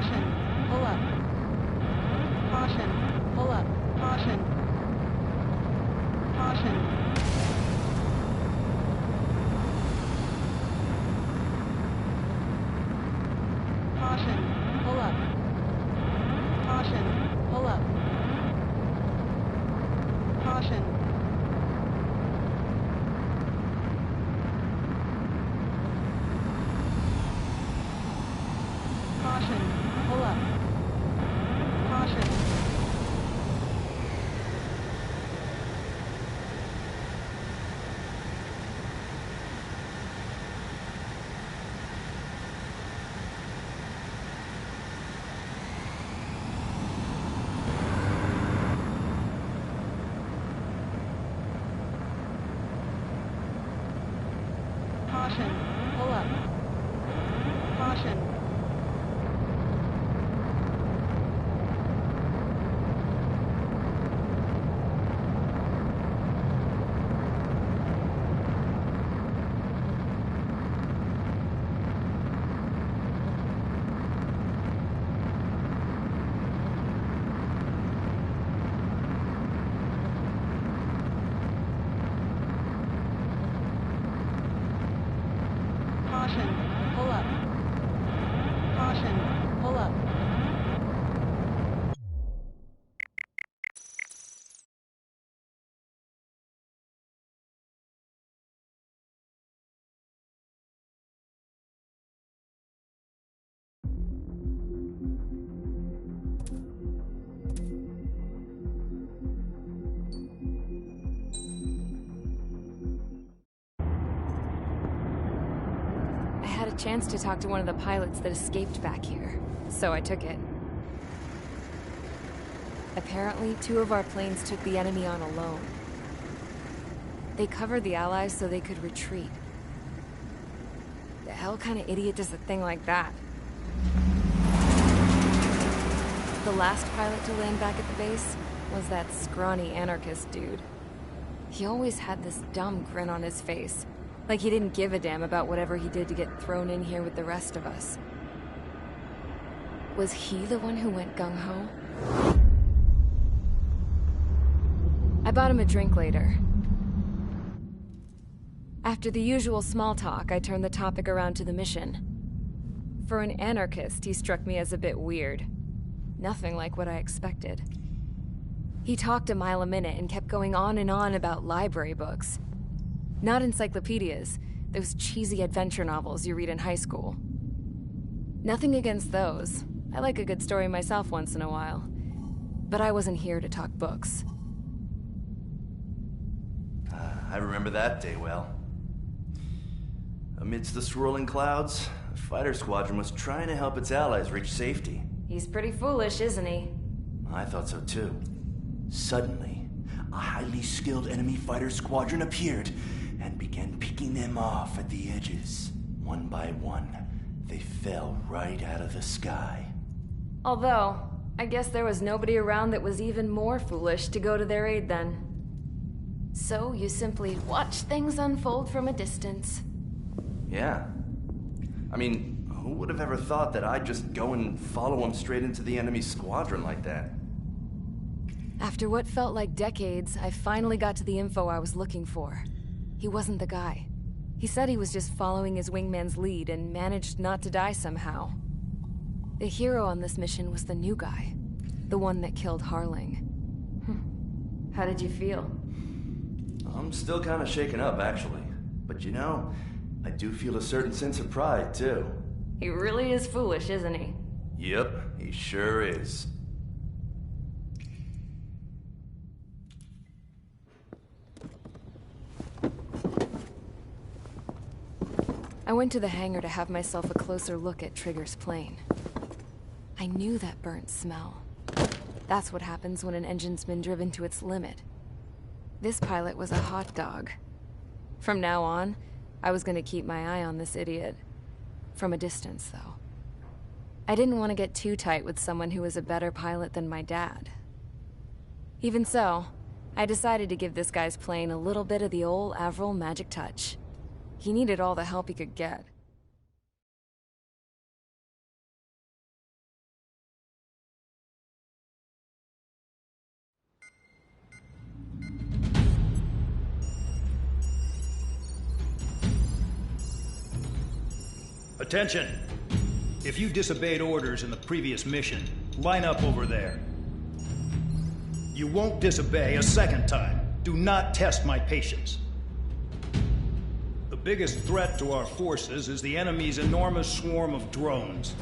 Caution. Pull up. Caution. Pull up. Caution. Caution. Caution. Pull up. Caution. Pull up. Caution. Caution. Pull up. Caution. Caution. Pull up. Caution. Caution. Pull up. Caution. Pull up. I had a chance to talk to one of the pilots that escaped back here, so I took it. Apparently, 2 of our planes took the enemy on alone. They covered the Allies so they could retreat. The hell kind of idiot does a thing like that? The last pilot to land back at the base was that scrawny anarchist dude. He always had this dumb grin on his face, like he didn't give a damn about whatever he did to get thrown in here with the rest of us. Was he the one who went gung-ho? I bought him a drink later. After the usual small talk, I turned the topic around to the mission. For an anarchist, he struck me as a bit weird. Nothing like what I expected. He talked a mile a minute and kept going on and on about library books. Not encyclopedias, those cheesy adventure novels you read in high school. Nothing against those. I like a good story myself once in a while. But I wasn't here to talk books. I remember that day well. Amidst the swirling clouds, a fighter squadron was trying to help its allies reach safety. He's pretty foolish, isn't he? I thought so too. Suddenly, a highly skilled enemy fighter squadron appeared and began picking them off at the edges. One by one, they fell right out of the sky. Although, I guess there was nobody around that was even more foolish to go to their aid then. So you simply watch things unfold from a distance. Yeah. I mean, who would have ever thought that I'd just go and follow them straight into the enemy squadron like that? After what felt like decades, I finally got to the info I was looking for. He wasn't the guy. He said he was just following his wingman's lead and managed not to die somehow. The hero on this mission was the new guy. The one that killed Harling. How did you feel? I'm still kind of shaken up, actually. But you know, I do feel a certain sense of pride, too. He really is foolish, isn't he? Yep, he sure is. I went to the hangar to have myself a closer look at Trigger's plane. I knew that burnt smell. That's what happens when an engine's been driven to its limit. This pilot was a hot dog. From now on, I was gonna keep my eye on this idiot. From a distance, though. I didn't want to get too tight with someone who was a better pilot than my dad. Even so, I decided to give this guy's plane a little bit of the old Avril magic touch. He needed all the help he could get. Attention! If you disobeyed orders in the previous mission, line up over there. You won't disobey a second time. Do not test my patience. The biggest threat to our forces is the enemy's enormous swarm of drones.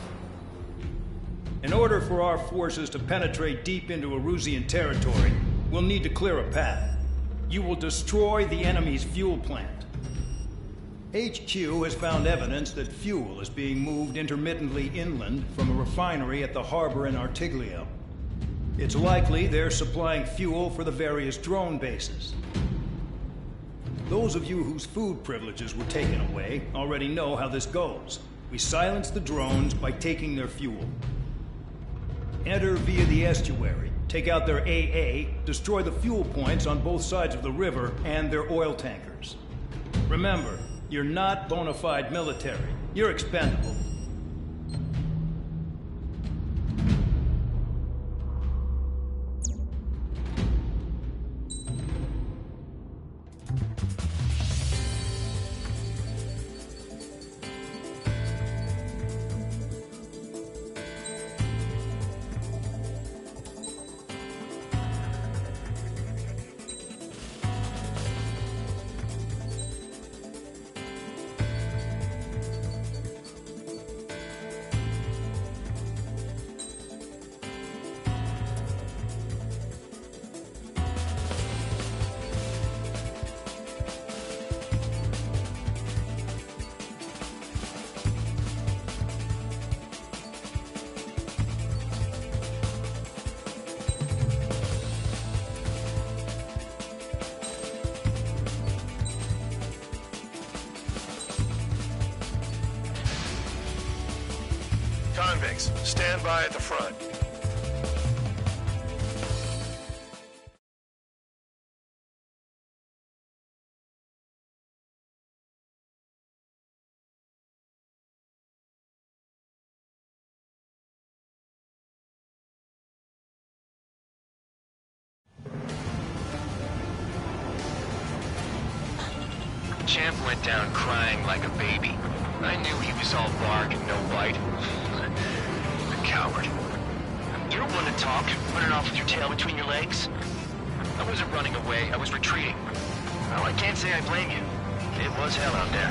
In order for our forces to penetrate deep into Erusian territory, we'll need to clear a path. You will destroy the enemy's fuel plant. HQ has found evidence that fuel is being moved intermittently inland from a refinery at the harbor in Artiglio. It's likely they're supplying fuel for the various drone bases. Those of you whose food privileges were taken away already know how this goes. We silence the drones by taking their fuel. Enter via the estuary, take out their AA, destroy the fuel points on both sides of the river and their oil tankers. Remember, you're not bona fide military. You're expendable. Convicts, stand by at the front. Champ went down crying like a baby. I knew he was all bark and no bite. The coward. You're one to talk, running off with your tail between your legs. I wasn't running away, I was retreating. Well, I can't say I blame you. It was hell out there.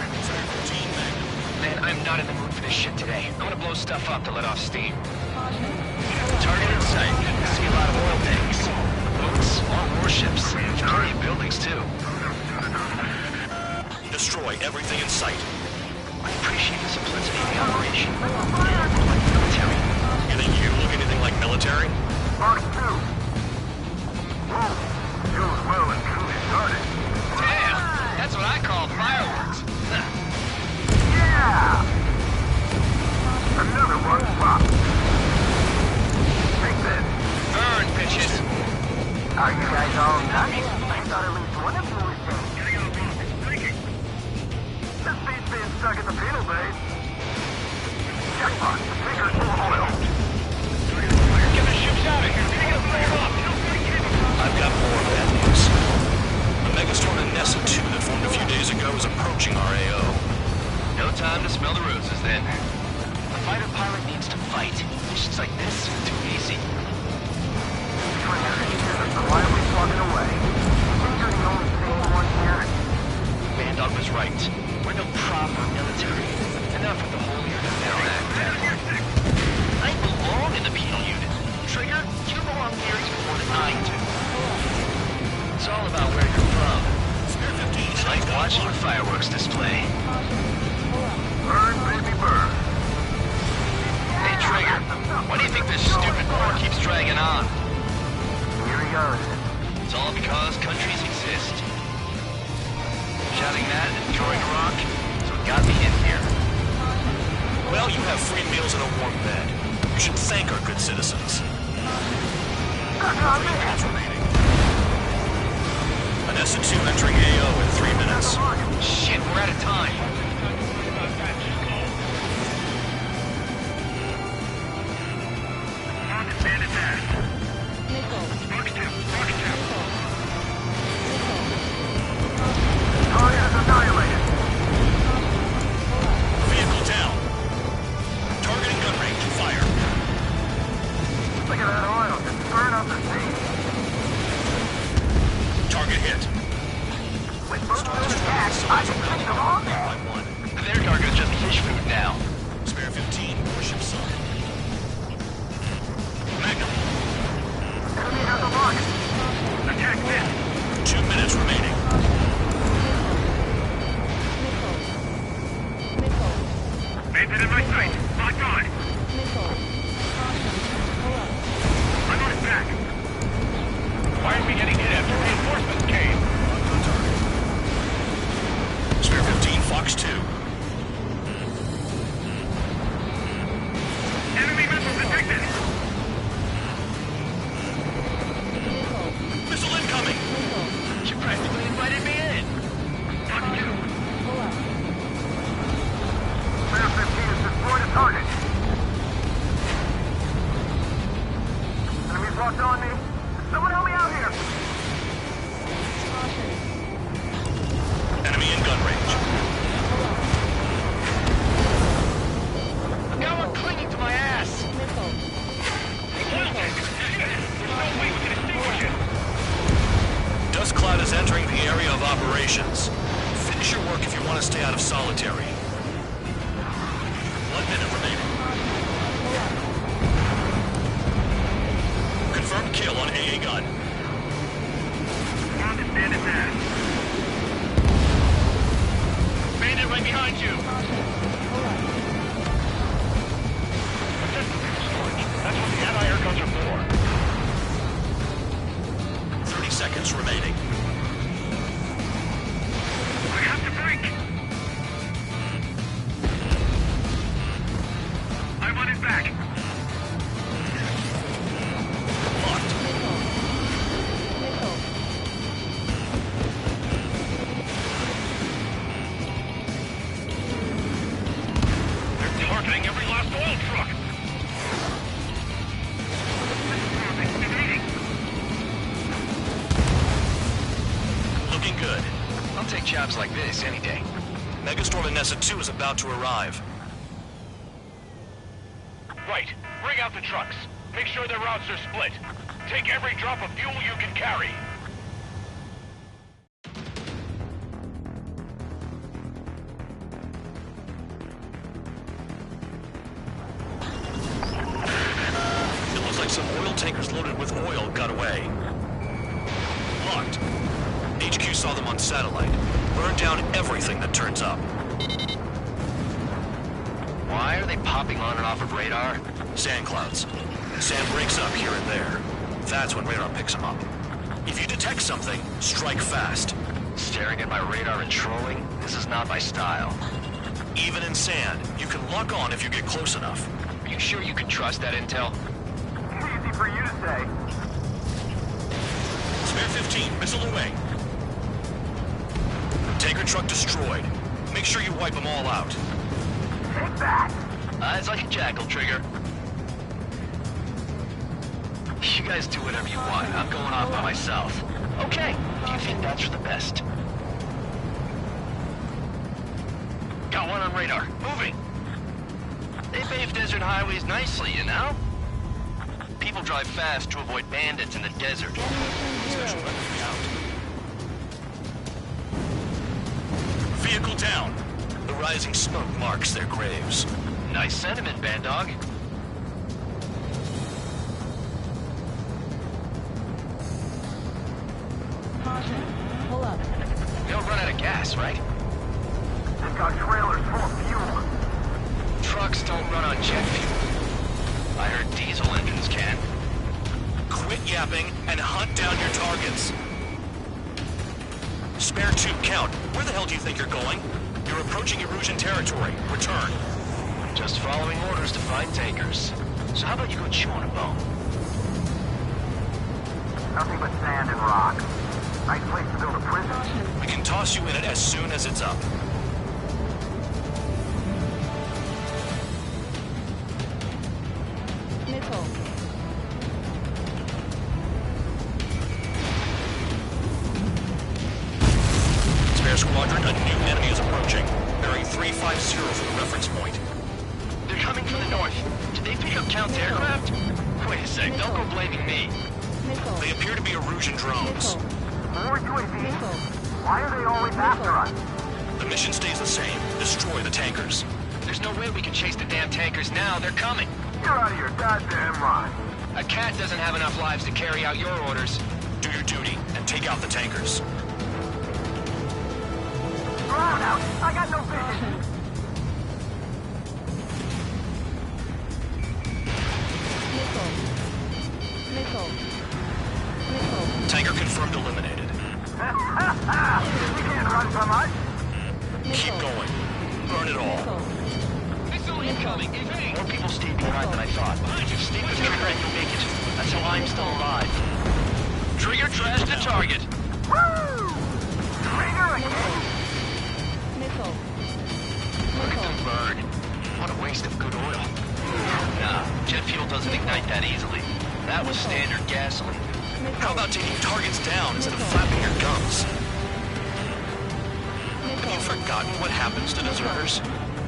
Man, I'm not in the mood for this shit today. I'm gonna blow stuff up to let off steam. Target in sight. See a lot of oil tanks. Boats, all warships. Plenty of buildings, too. Destroy everything in sight. I appreciate the simplicity of the operation. Like military. You think you look anything like military? Mark 2. Whoa. You was well and truly started. Damn! That's what I call fireworks. Yeah! Another one popped. Take this. Burn, bitches! Are you guys all nuts? I thought at least one of you was dead. This beat's being stuck at the penal bay. Jackpot, the tanker's full of oil. Get the ships out of here! Pick up, fire up! I've got more bad news. The megastorm in Nessa 2 that formed a few days ago is approaching our AO. No time to smell the roses, then. A fighter pilot needs to fight. Missions like this are too easy. So why are we walking away? You're the only sane one here. Bandog was right. We're no proper military. Enough with the whole unit now act. I belong in the penal unit. Trigger, you belong here even more than I do. It's all about where you're from. It's like watching a fireworks display. Burn, baby, burn. Hey, Trigger, why do you think this stupid war keeps dragging on? Here he goes. It's all because countries exist. Shouting that and throwing a rock is what got me in here. Well, you have free meals and a warm bed. You should thank our good citizens. 3 minutes remaining. Vanessa 2 entering AO in 3 minutes. Shit, we're out of time. Target is annihilated. Vehicle down. Boss on me. Someone help me out here. Caution. Enemy in gun range. Got one clinging to my ass! Missile. Dust cloud is entering the area of operations. Finish your work if you want to stay out of solitary. 1 minute remaining. Confirmed kill on AA gun. Bandit man. Bandit right behind you! That's what the anti-air guns are for. 30 seconds remaining. I have to break. I want it back. Locked. They're targeting every last oil truck. Looking good. I'll take jobs like this any day. Megastorm in Nessa 2 is about to arrive. Right. Bring out the trucks. Make sure their routes are split. Take every drop of fuel you can carry. It looks like some oil tankers loaded with oil got away. Locked. HQ saw them on satellite. Burn down everything that turns up. Why are they popping on and off of radar? Sand clouds. Sand breaks up here and there. That's when radar picks them up. If you detect something, strike fast. Staring at my radar and trolling? This is not my style. Even in sand, you can lock on if you get close enough. Are you sure you can trust that intel? Easy for you to say. Spare 15, missile away. Tanker truck destroyed. Make sure you wipe them all out. Take that. Eyes like a jackal, Trigger. You guys do whatever you want. I'm going off by myself. Okay. Do you think that's for the best? Got one on radar. Moving. They pave desert highways nicely, you know? People drive fast to avoid bandits in the desert. Special weapons out. Vehicle down. The rising smoke marks their graves. Nice sentiment, Bad Dog. Caution. Pull up. They'll run out of gas, right? They've got trailers full of fuel. Trucks don't run on jet fuel. I heard diesel engines can. Quit yapping and hunt down your targets. Spare 2, count. Where the hell do you think you're going? You're approaching Erusian territory. Return. Just following orders to find tankers. So how about you go chew on a bone? Nothing but sand and rock. Nice place to build a prison. We can toss you in it as soon as it's up. Missile. Spare squadron, a new enemy is approaching. Bearing 350 for the reference point. They're coming from the north. Did they pick up Count's aircraft? Wait a sec, don't go blaming me. Missile. They appear to be Erusian drones. Missile. More UAVs. Missile. Why are they always after us? The mission stays the same. Destroy the tankers. There's no way we can chase the damn tankers now. They're coming. You're out of your goddamn mind. A cat doesn't have enough lives to carry out your orders. Do your duty and take out the tankers. Drown out. I got no vision. Missile. Missile. Missile. Tanker confirmed eliminated. You can't run from us. Keep going. Burn it all. Missile incoming. Evade. More people stayed behind than I thought. Stay with Trigger and you'll make it. That's how I'm still alive. Trigger trash the target. Woo! Trigger again. Missile. Look at them burn. What a waste of good oil. Nah, jet fuel doesn't ignite that easily. That was standard gasoline. How about taking targets down instead of flapping your gums? Have you forgotten what happens to deserters?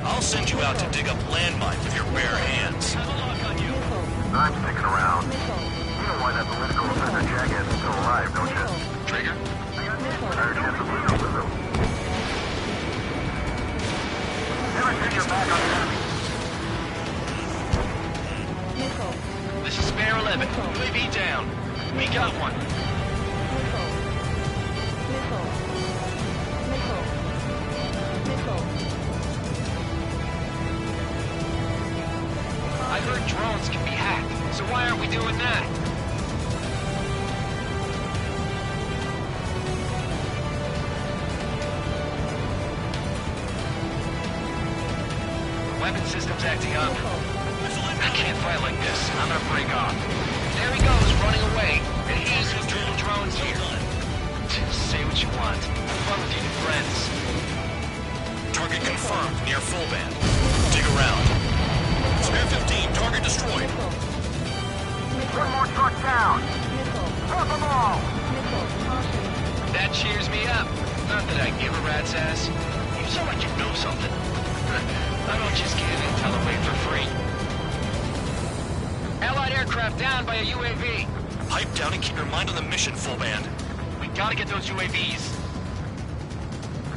I'll send you out to dig up landmines with your bare hands. I'm sticking around. You know why that political offender jackass is still alive, don't you? Trigger? Better chance of losing with him. Never turn your back on the enemy. This is Spare 11. UAV down. We got one. I heard drones can be hacked, so why aren't we doing that? Weapon system's acting up. I can't fight like this. I'm gonna break off. There he goes, running away. And he's with little drones here. Say what you want. Have fun with your new friends. Target confirmed near full band. Dig around. Spare 15, target destroyed. One more truck down. Drop them all. That cheers me up. Not that I give a rat's ass. You sound like you know something. I don't just give intel away for free. Allied aircraft down by a UAV. Pipe down and keep your mind on the mission, full band. We gotta get those UAVs.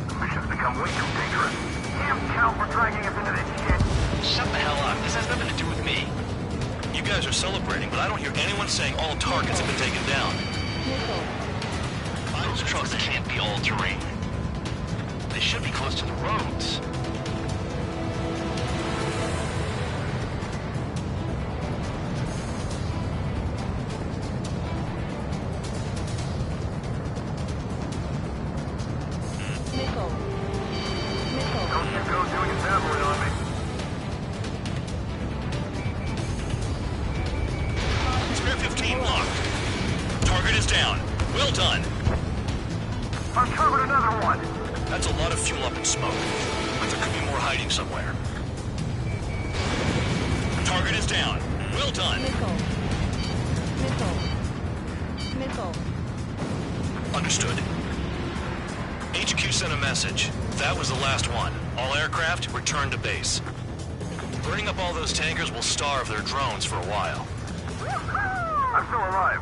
The mission's become way too dangerous. Damn count for dragging us into this shit. Shut the hell up. This has nothing to do with me. You guys are celebrating, but I don't hear anyone saying all targets have been taken down. Those trucks can't be all-terrain. They should be close to the roads. Don't you go doing a tabloid on me. Spare 15 locked. Target is down. Well done. Uncovered another one. That's a lot of fuel up in smoke. But there could be more hiding somewhere. Target is down. Well done. Understood. HQ sent a message. That was the last one. All aircraft, return to base. Burning up all those tankers will starve their drones for a while. I'm still alive.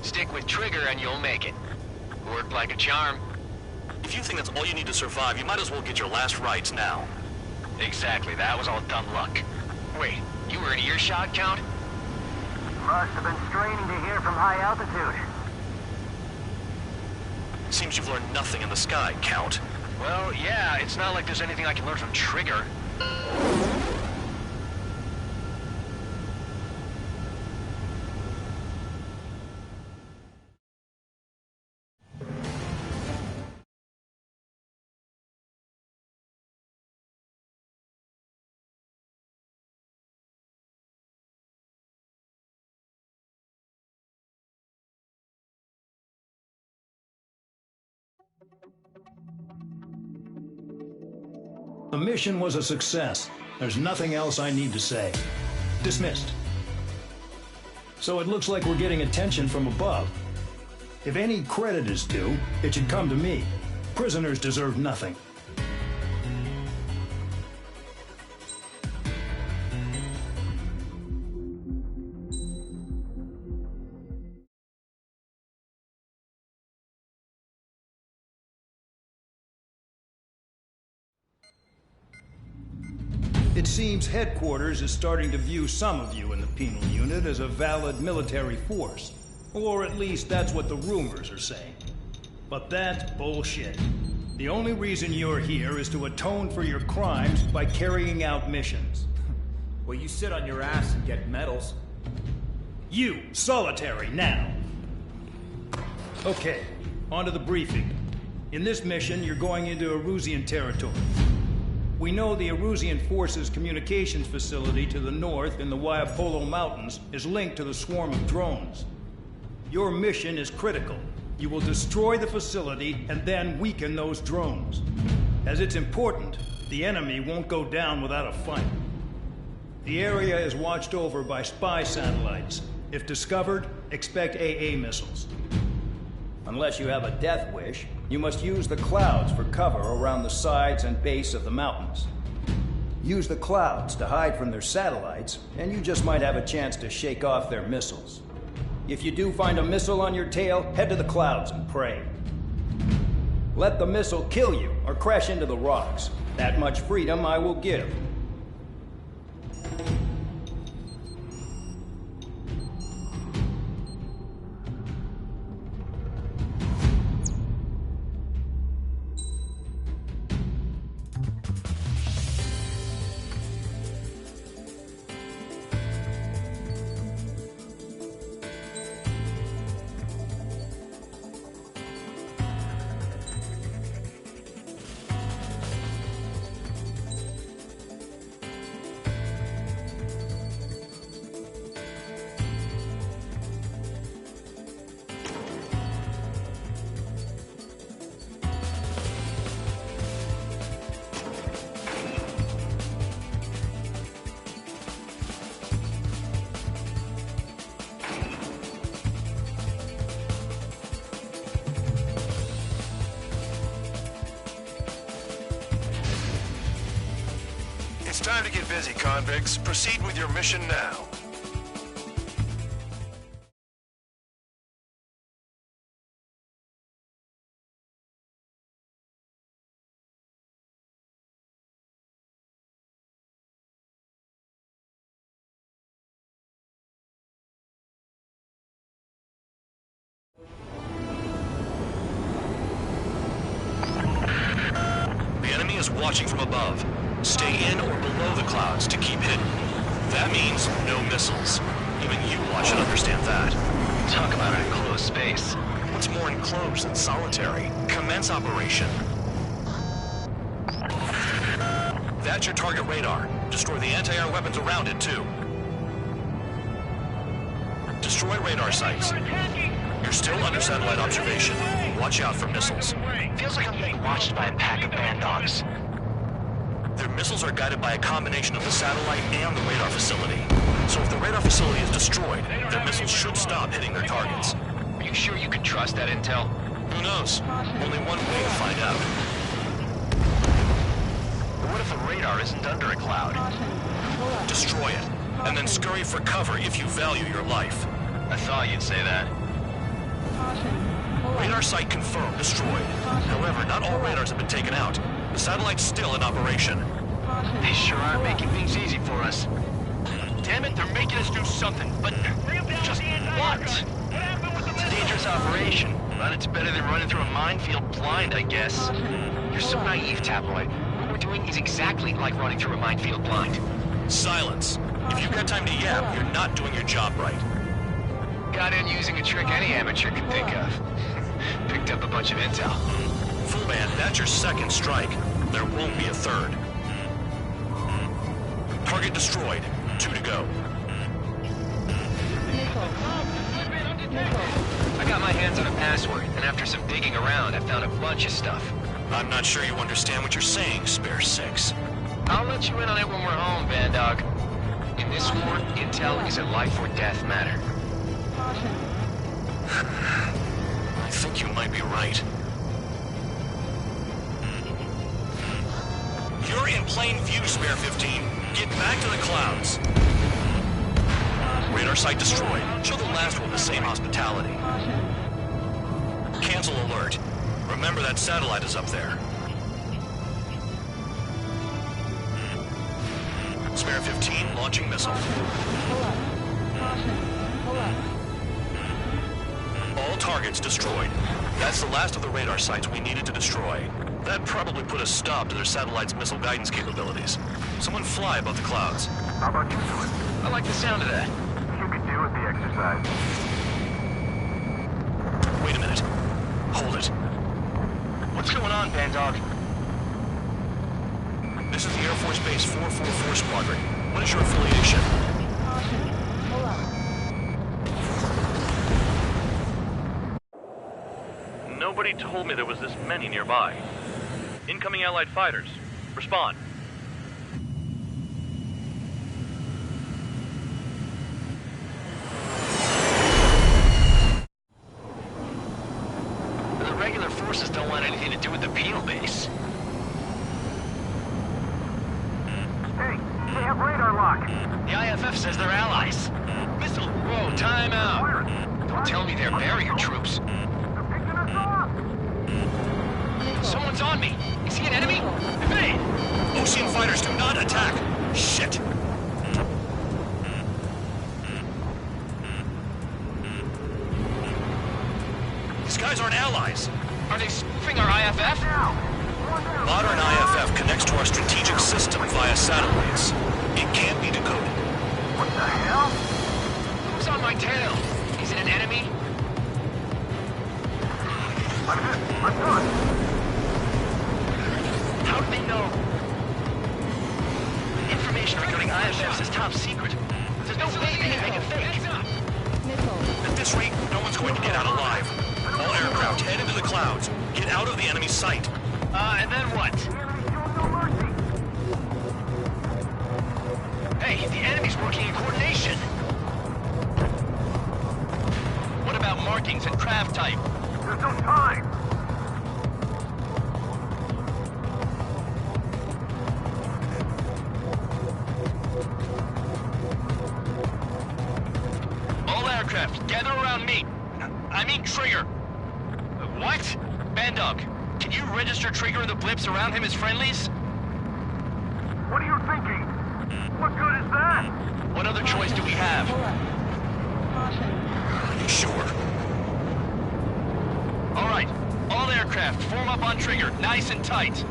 Stick with Trigger and you'll make it. Worked like a charm. If you think that's all you need to survive, you might as well get your last rites now. Exactly, that was all dumb luck. Wait, you were in earshot, Count? Must have been straining to hear from high altitude. Seems you've learned nothing in the sky, Count. Well, yeah, it's not like there's anything I can learn from Trigger. The mission was a success. There's nothing else I need to say. Dismissed. So it looks like we're getting attention from above. If any credit is due, it should come to me. Prisoners deserve nothing. It seems headquarters is starting to view some of you in the penal unit as a valid military force. Or at least that's what the rumors are saying. But that's bullshit. The only reason you're here is to atone for your crimes by carrying out missions. Well, you sit on your ass and get medals. You, solitary, now. Okay, on to the briefing. In this mission, you're going into Erusian territory. We know the Erusian Forces communications facility to the north in the Waiapolo Mountains is linked to the swarm of drones. Your mission is critical. You will destroy the facility and then weaken those drones. As it's important, the enemy won't go down without a fight. The area is watched over by spy satellites. If discovered, expect AA missiles. Unless you have a death wish, you must use the clouds for cover around the sides and base of the mountains. Use the clouds to hide from their satellites, and you just might have a chance to shake off their missiles. If you do find a missile on your tail, head to the clouds and pray. Let the missile kill you or crash into the rocks. That much freedom I will give. It's time to get busy, convicts. Proceed with your mission now. The enemy is watching from above. Stay in or below the clouds to keep hidden. That means no missiles. Even you lot should understand that. Talk about an enclosed space. What's more enclosed than solitary? Commence operation. That's your target radar. Destroy the anti-air weapons around it, too. Destroy radar sites. You're still under satellite observation. Watch out for missiles. Feels like I'm being watched by a pack of band dogs. Their missiles are guided by a combination of the satellite and the radar facility. So if the radar facility is destroyed, their missiles should stop hitting their targets. Are you sure you can trust that intel? Who knows? Only one way to find out. What if the radar isn't under a cloud? Destroy it, and then scurry for cover if you value your life. I thought you'd say that. Radar site confirmed destroyed. However, not all radars have been taken out. The satellite's still in operation. They sure are making things easy for us. Damn it, they're making us do something, but just what? It's a dangerous operation, but it's better than running through a minefield blind, I guess. You're so naive, Tabloid. What we're doing is exactly like running through a minefield blind. Silence. If you've got time to yap, you're not doing your job right. Got in using a trick any amateur can think of. Picked up a bunch of intel. Full band, that's your second strike. There won't be a third. Target destroyed. 2 to go. I got my hands on a password, and after some digging around, I found a bunch of stuff. I'm not sure you understand what you're saying, Spare 6. I'll let you in on it when we're home, Bandog. In this war, intel is a life or death matter. I think you might be right. You're in plain view, Spare 15. Get back to the clouds. Radar site destroyed. Show the last one the same hospitality. Cancel alert. Remember that satellite is up there. Spare 15, launching missile. All targets destroyed. That's the last of the radar sites we needed to destroy. That probably put a stop to their satellite's missile guidance capabilities. Someone fly above the clouds. How about you do it? I like the sound of that. You could do with the exercise. Wait a minute. Hold it. What's going on, Bandog? This is the Air Force Base 444 Squadron. What is your affiliation? Nobody told me there was this many nearby. Incoming Allied fighters. Respond. IFF says they're allies. Missile, whoa, time out. Don't tell me they're barrier troops. They're picking us off! Someone's on me. Is he an enemy? Evade! Ocean fighters do not attack! Shit! These guys aren't allies. Are they spoofing our IFF? Modern IFF connects to our strategic system via satellites. It can't be decoded. What the hell? Who's on my tail? Is it an enemy? I'm hit. I'm done. How do they know? Information regarding IFFs is top secret. There's no way they can make it fake. At this rate, no one's going to get out alive. All aircraft head into the clouds. Get out of the enemy sight. And then what? The enemy's showing no mercy. Hey, the enemy's working in coordination. What about markings and craft type? There's no time. All aircraft, gather around me. I mean Trigger. What? Bandog, can you register Trigger and the blips around him as friendlies? What are you thinking? What good is that? What other choice do we have? Caution. Sure. All right, all aircraft, form up on Trigger, nice and tight.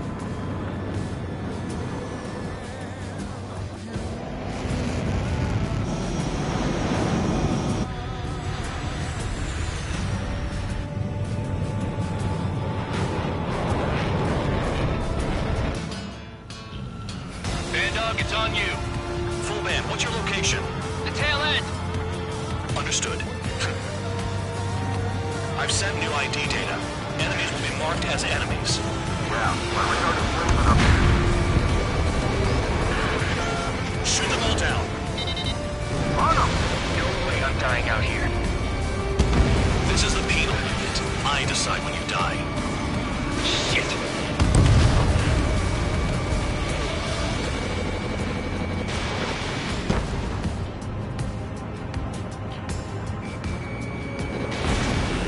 Bandog, it's on you. Full band, what's your location? The tail end. Understood. I've sent new ID data. Enemies will be marked as enemies. Yeah, my regard is moving up. Shoot them all down. On them! No way I'm dying out here. This is the penal unit. I decide when you die. Shit.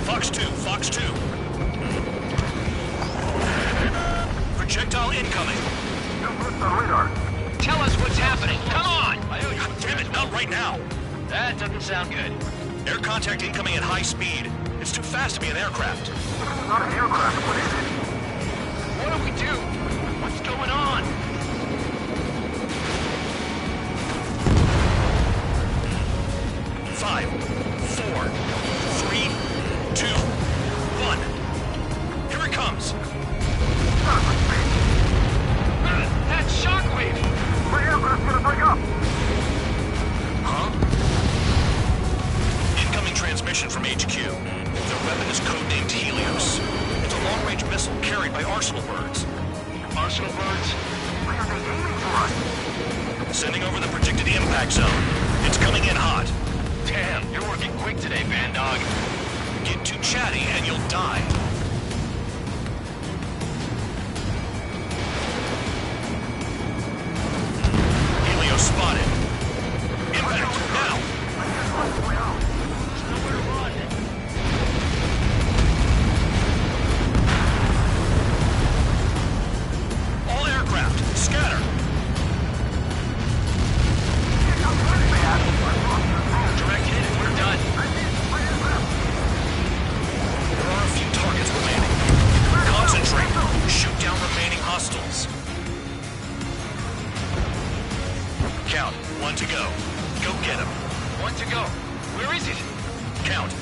Fox 2, Fox 2. Projectile incoming. Just list on radar. Tell us what's happening. Come on! God damn it, not right now. That doesn't sound good. Air contact incoming at high speed. It's too fast to be an aircraft. It's not an aircraft. What is it? What do we do? What's going on? Five, 4, 3, 2, 1. Here it comes. Son of a bitch. That shockwave! My aircraft's gonna break up. Huh? Incoming transmission from HQ. Their weapon is codenamed Helios. It's a long-range missile carried by Arsenal birds. Arsenal birds? Why are they aiming for us? Sending over the predicted impact zone. It's coming in hot. Damn, you're working quick today, Bandog. Get too chatty and you'll die. Helios spotted. Impact now. Nowhere to run. All aircraft, scatter. Direct hit and we're done. There are a few targets remaining. Concentrate. Shoot down remaining hostiles. Count. 1 to go. Go get him. 1 to go. Where is it? Count.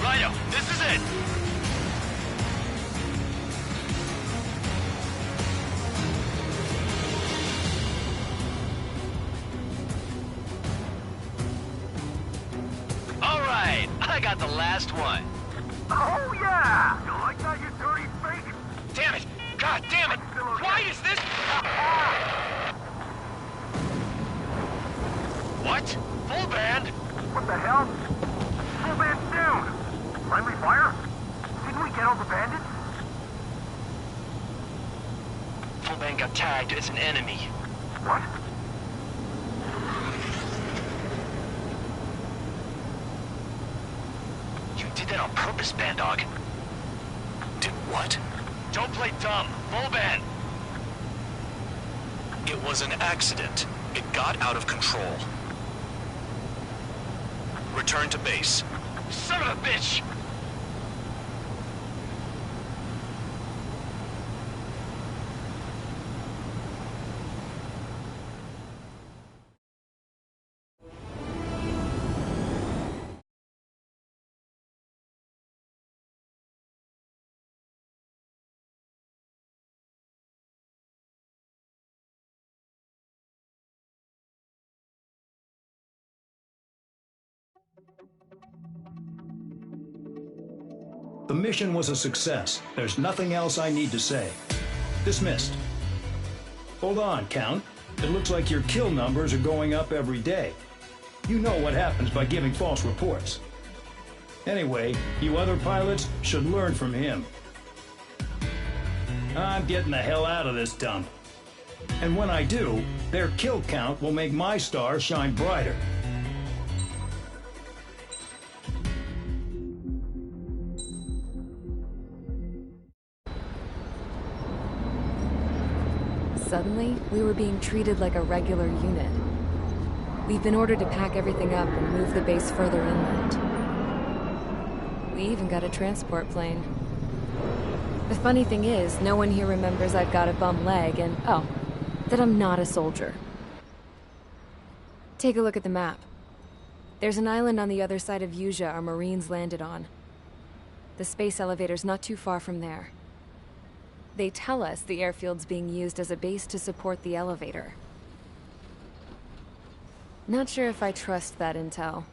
Rhino, this is it. All right, I got the last one. Oh, yeah! You like that, you dirty fake? Damn it! God damn it! Why is this? What? Full band? What the hell? Full band's down! Friendly fire? Didn't we get all the bandits? Full band got tagged as an enemy. What? Did on purpose, band dog. Did what? Don't play dumb. Full band. It was an accident. It got out of control. Return to base. Son of a bitch! The mission was a success. There's nothing else I need to say. Dismissed. Hold on, Count. It looks like your kill numbers are going up every day. You know what happens by giving false reports. Anyway, you other pilots should learn from him. I'm getting the hell out of this dump. And when I do, their kill count will make my star shine brighter. Suddenly, we were being treated like a regular unit. We've been ordered to pack everything up and move the base further inland. We even got a transport plane. The funny thing is, no one here remembers I've got a bum leg and, oh, that I'm not a soldier. Take a look at the map. There's an island on the other side of Usea our Marines landed on. The space elevator's not too far from there. They tell us the airfield's being used as a base to support the elevator. Not sure if I trust that intel.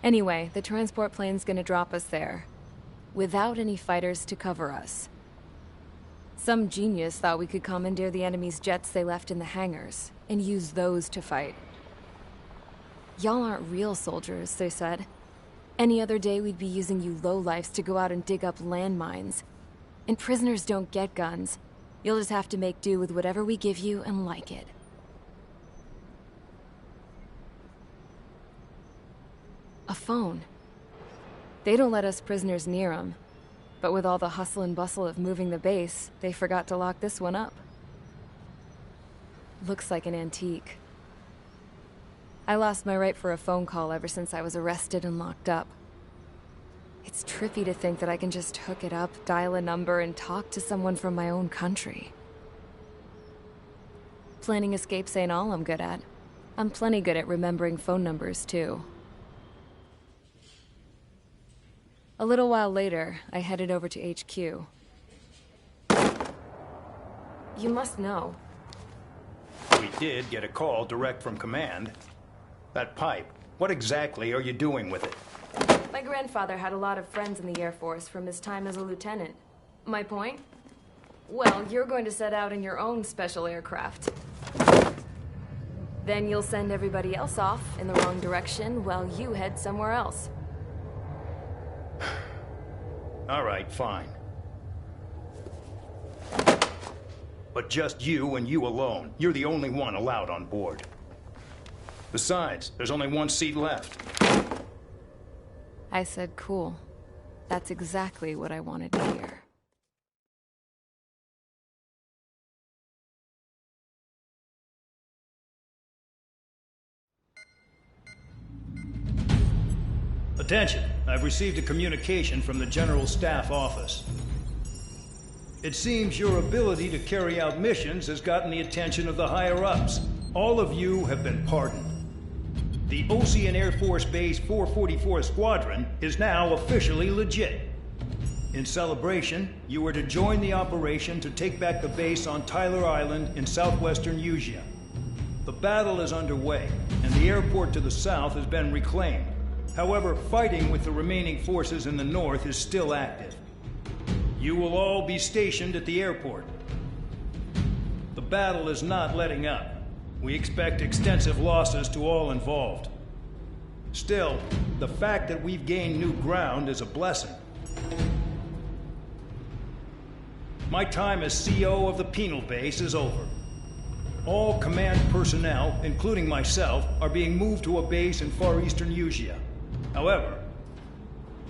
Anyway, the transport plane's gonna drop us there, without any fighters to cover us. Some genius thought we could commandeer the enemy's jets they left in the hangars, and use those to fight. Y'all aren't real soldiers, they said. Any other day we'd be using you lowlifes to go out and dig up landmines. And prisoners don't get guns. You'll just have to make do with whatever we give you and like it. A phone. They don't let us prisoners near them. But with all the hustle and bustle of moving the base, they forgot to lock this one up. Looks like an antique. I lost my right for a phone call ever since I was arrested and locked up. It's trippy to think that I can just hook it up, dial a number, and talk to someone from my own country. Planning escapes ain't all I'm good at. I'm plenty good at remembering phone numbers, too. A little while later, I headed over to HQ. You must know. We did get a call direct from command. That pipe, what exactly are you doing with it? My grandfather had a lot of friends in the Air Force from his time as a lieutenant. My point? Well, you're going to set out in your own special aircraft. Then you'll send everybody else off in the wrong direction while you head somewhere else. All right, fine. But just you and you alone. You're the only one allowed on board. Besides, there's only one seat left. I said cool. That's exactly what I wanted to hear. Attention, I've received a communication from the General Staff Office. It seems your ability to carry out missions has gotten the attention of the higher-ups. All of you have been pardoned. The Ocean Air Force Base 444 Squadron is now officially legit. In celebration, you were to join the operation to take back the base on Tyler Island in southwestern Usea. The battle is underway, and the airport to the south has been reclaimed. However, fighting with the remaining forces in the north is still active. You will all be stationed at the airport. The battle is not letting up. We expect extensive losses to all involved. Still, the fact that we've gained new ground is a blessing. My time as CO of the penal base is over. All command personnel, including myself, are being moved to a base in far eastern Usea. However,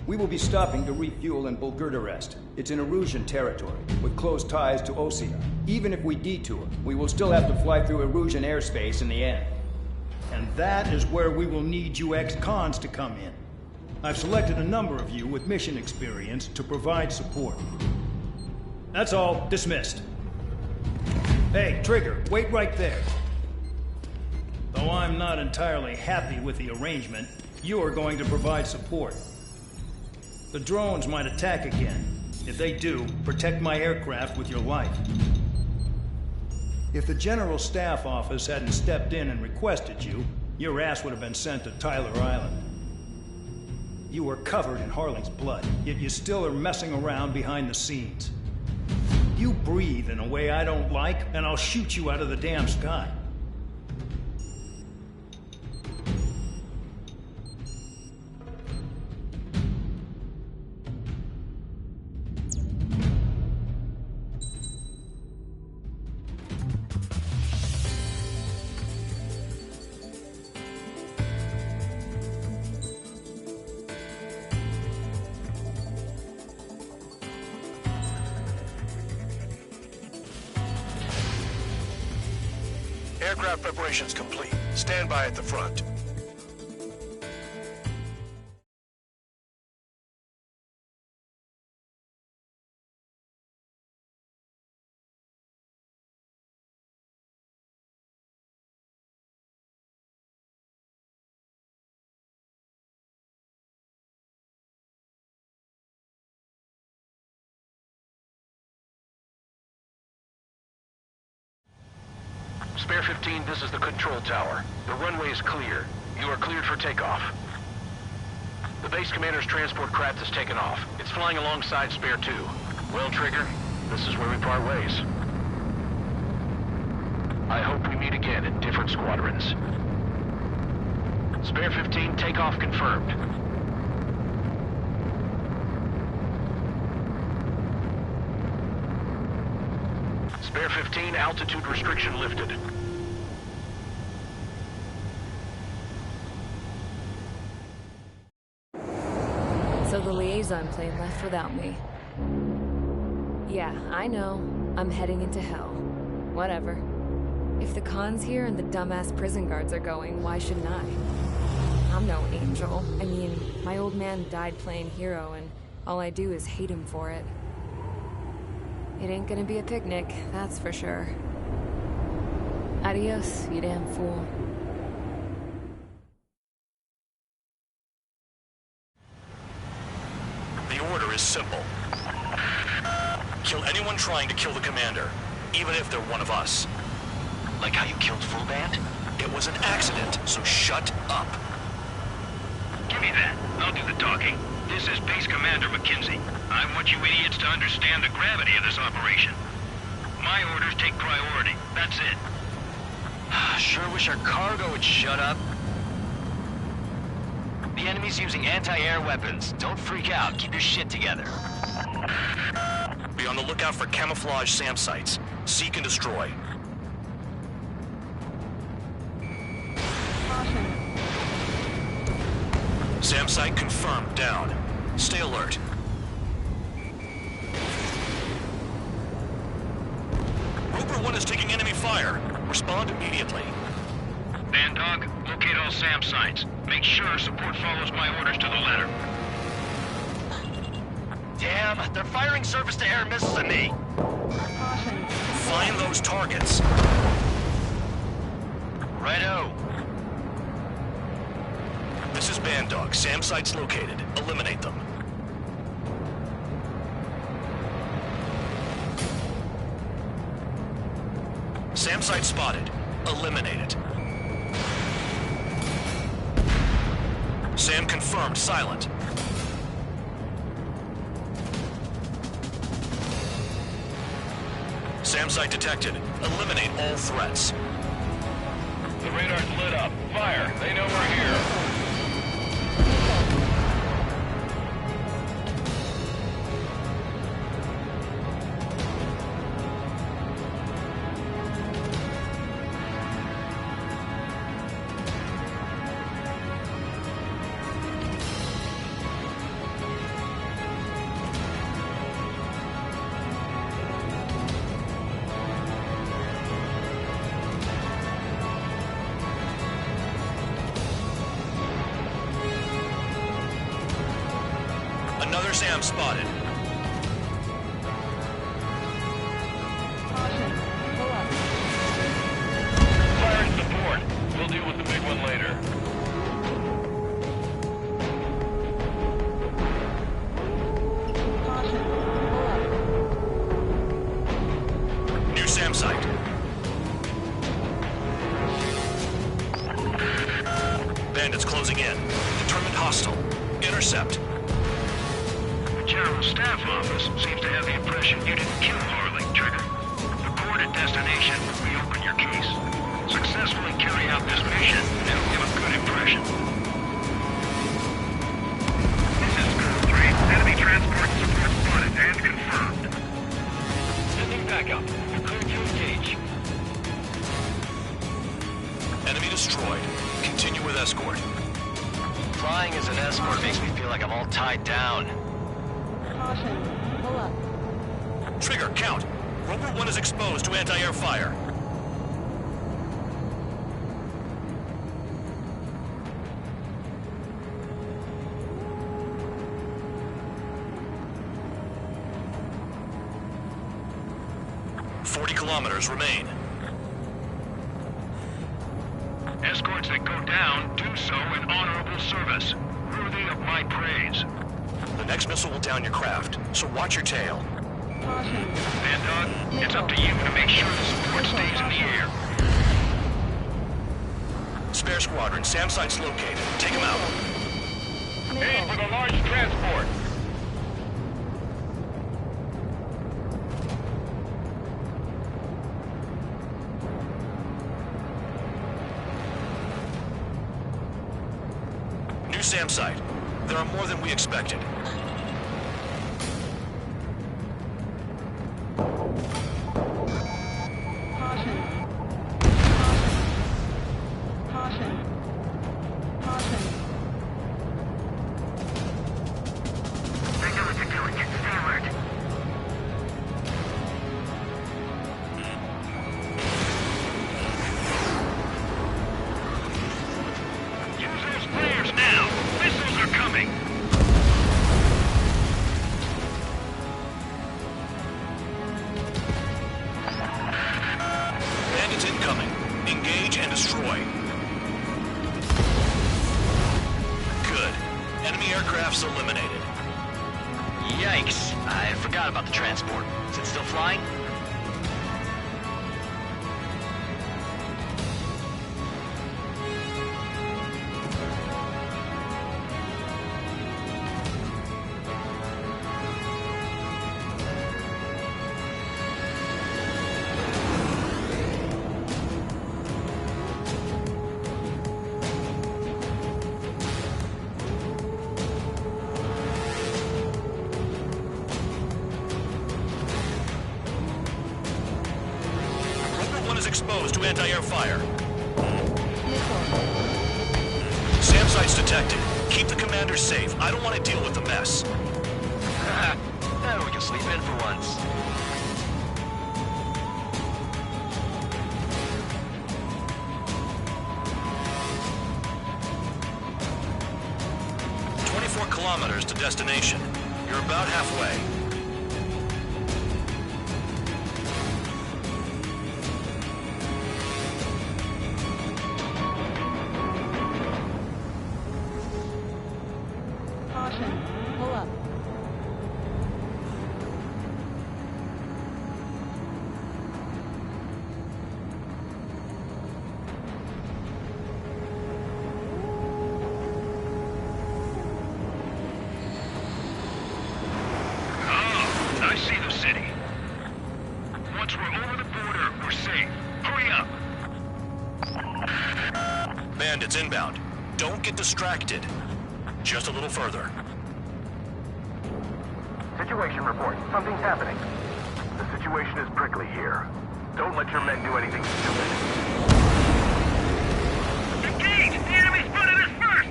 We will be stopping to refuel in Bulgurdarest. It's in Erusian territory, with close ties to Osea. Even if we detour, we will still have to fly through Erusian airspace in the end. And that is where we will need you ex-cons to come in. I've selected a number of you with mission experience to provide support. That's all. Dismissed. Hey, Trigger, wait right there. Though I'm not entirely happy with the arrangement, you are going to provide support. The drones might attack again. If they do, protect my aircraft with your life. If the General Staff Office hadn't stepped in and requested you, your ass would have been sent to Tyler Island. You were covered in Harling's blood, yet you still are messing around behind the scenes. You breathe in a way I don't like, and I'll shoot you out of the damn sky. Aircraft preparations complete. Stand by at the front. Spare 15, this is the control tower. The runway is clear. You are cleared for takeoff. The base commander's transport craft has taken off. It's flying alongside Spare 2. Well, Trigger, this is where we part ways. I hope we meet again in different squadrons. Spare 15, takeoff confirmed. Spare 15, altitude restriction lifted. So the liaison plane left without me. Yeah, I know. I'm heading into hell. Whatever. If the con's here and the dumbass prison guards are going, why shouldn't I? I'm no angel. I mean, my old man died playing hero, and all I do is hate him for it. It ain't gonna be a picnic, that's for sure. Adios, you damn fool. The order is simple. Kill anyone trying to kill the commander, even if they're one of us. Like how you killed Full Band? It was an accident, so shut up. Give me that. I'll do the talking. This is Base Commander McKenzie. I want you idiots to understand the gravity of this operation. My orders take priority. That's it. Sure wish our cargo would shut up. The enemy's using anti-air weapons. Don't freak out. Keep your shit together. Be on the lookout for camouflage SAM sites. Seek and destroy. Caution. SAM site confirmed down. Stay alert. Roper 1 is taking enemy fire. Respond immediately. Bandog, locate all SAM sites. Make sure support follows my orders to the letter. Damn, they're firing surface-to-air missiles at me. Caution. Find those targets. Righto. This is Bandog. SAM sites located. Eliminate them. SAM site spotted. Eliminate it. SAM confirmed. Silent. SAM site detected. Eliminate all threats. The radar's lit up. Fire. They know we're here. Another Sam spotted. Caution. Pull up. Firing support. We'll deal with the big one later. Caution. Pull up. New Sam site. Bandits closing in. Determined hostile. Intercept. The General Staff Office seems to have the impression you didn't kill Harley, Trigger. Report at destination. Reopen your case. Successfully carry out this mission, and it'll give a good impression. This is Crew 3. Enemy transport support spotted and confirmed. Sending backup. You're clear to engage. Enemy destroyed. Continue with escort. Flying as an escort makes me feel like I'm all tied down. Caution. Pull up. Trigger, count. Rover 1 is exposed to anti-air fire. Kilometers remain. Escorts that go down do so in honorable service, worthy of my praise. The next missile will down your craft, so watch your tail. Caution. Bandog, it's up to you to make sure the support stays in the air. Spare squadron, SAM site's located. Take him out. Aim for the large transport. New SAM site. There are more than we expected. Caution. Caution. Caution. They know what they're doing. Stay alert. Use those flares now. Missiles are coming. Bandits incoming. Engage and destroy. Good. Enemy aircraft's eliminated. Yikes! I forgot about the transport. Is it still flying? Exposed to anti-air fire. Missile. SAM site's detected. Keep the commander safe. I don't want to deal with the mess. We can sleep in for once. Kilometers to destination. You're about halfway. Caution. Pull up. I see the city. Once we're over the border, we're safe. Hurry up! Bandits inbound. Don't get distracted. Just a little further. Situation report. Something's happening. The situation is prickly here. Don't let your men do anything stupid. Engage! The enemy spotted us first!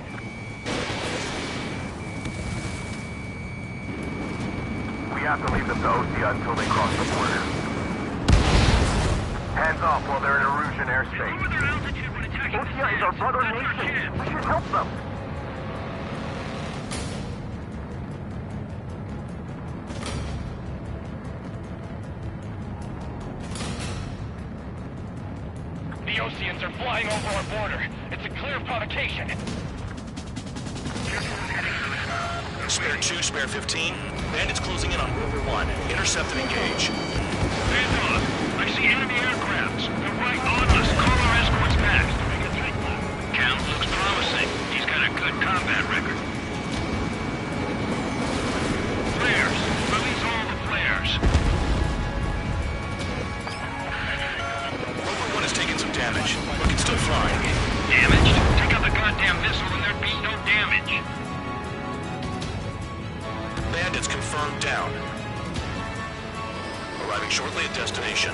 We have to leave them to Ostia until they cross the border. Hands off while they're in Erusian airspace. Lower their altitude when attacking Ostia is our brother That's our nation. chance. We should help them. Barbatosians are flying over our border. It's a clear provocation. Spare 2, spare 15. Bandits closing in on Rover 1. Intercept and engage. Stand off. I see enemy aircrafts. They're right on us. Call our escorts back. Count looks promising. He's got a good combat record. Flares. Release all the flares. Rover 1 is taking some damage, but can still fly. Damaged? Take out the goddamn missile and there'd be no damage. Bandits confirmed down. Arriving shortly at destination.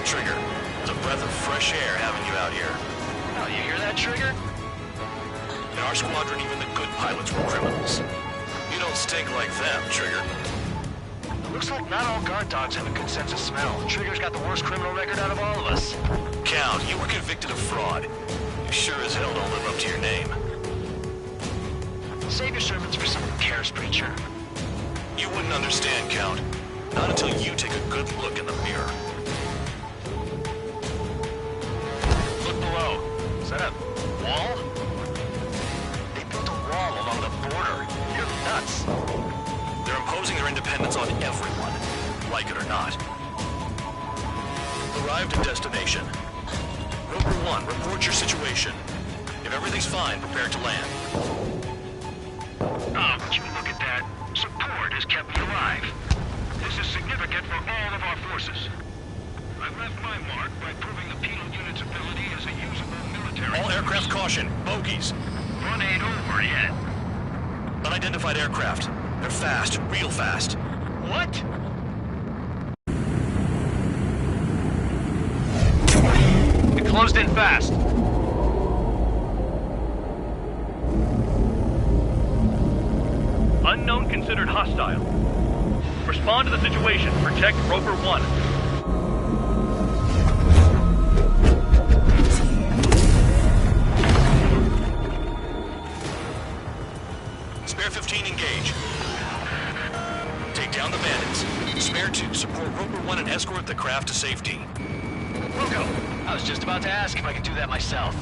Trigger, it's a breath of fresh air having you out here. Oh, you hear that, Trigger? In our squadron, even the good pilots were criminals. You don't stink like them, Trigger. Looks like not all guard dogs have a good sense of smell. Trigger's got the worst criminal record out of all of us. Count, you were convicted of fraud. You sure as hell don't live up to your name. Save your sermons for someone who cares, preacher. You wouldn't understand, Count. Not until you take a good look in the mirror. Look below. Is that a wall? They built a wall along the border. You're nuts. They're imposing their independence on everyone, like it or not. Arrived at destination. Rover 1, report your situation. If everything's fine, prepare to land. Oh, would you look at that? Support has kept me alive. This is significant for all of our forces. I left my mark by proving the penal unit's ability as a usable military... All aircraft caution, bogies. Run ain't over yet. Unidentified aircraft. They're fast, real fast. What? It closed in fast. Unknown considered hostile. Respond to the situation. Protect Rover 1. Spare 15, engage. Take down the bandits. Spare 2, support Rover 1 and escort the craft to safety. We'll go. I was just about to ask if I could do that myself.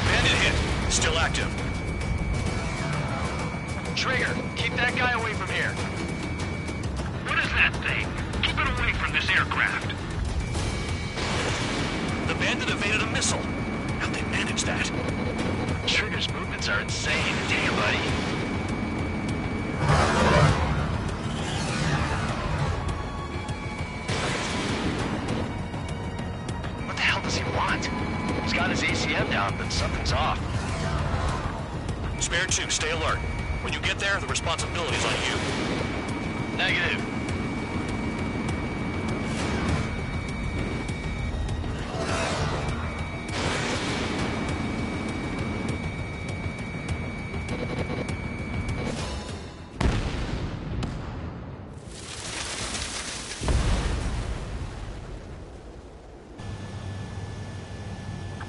Bandit hit. Still active. Trigger, keep that guy away from here. What is that thing? Keep it away from this aircraft. The bandit evaded a missile. How'd they manage that? Trigger's movements are insane. Damn, buddy. What the hell does he want? He's got his ACM down, but something's off. Spare 2, stay alert. When you get there, the responsibility's on you. Negative.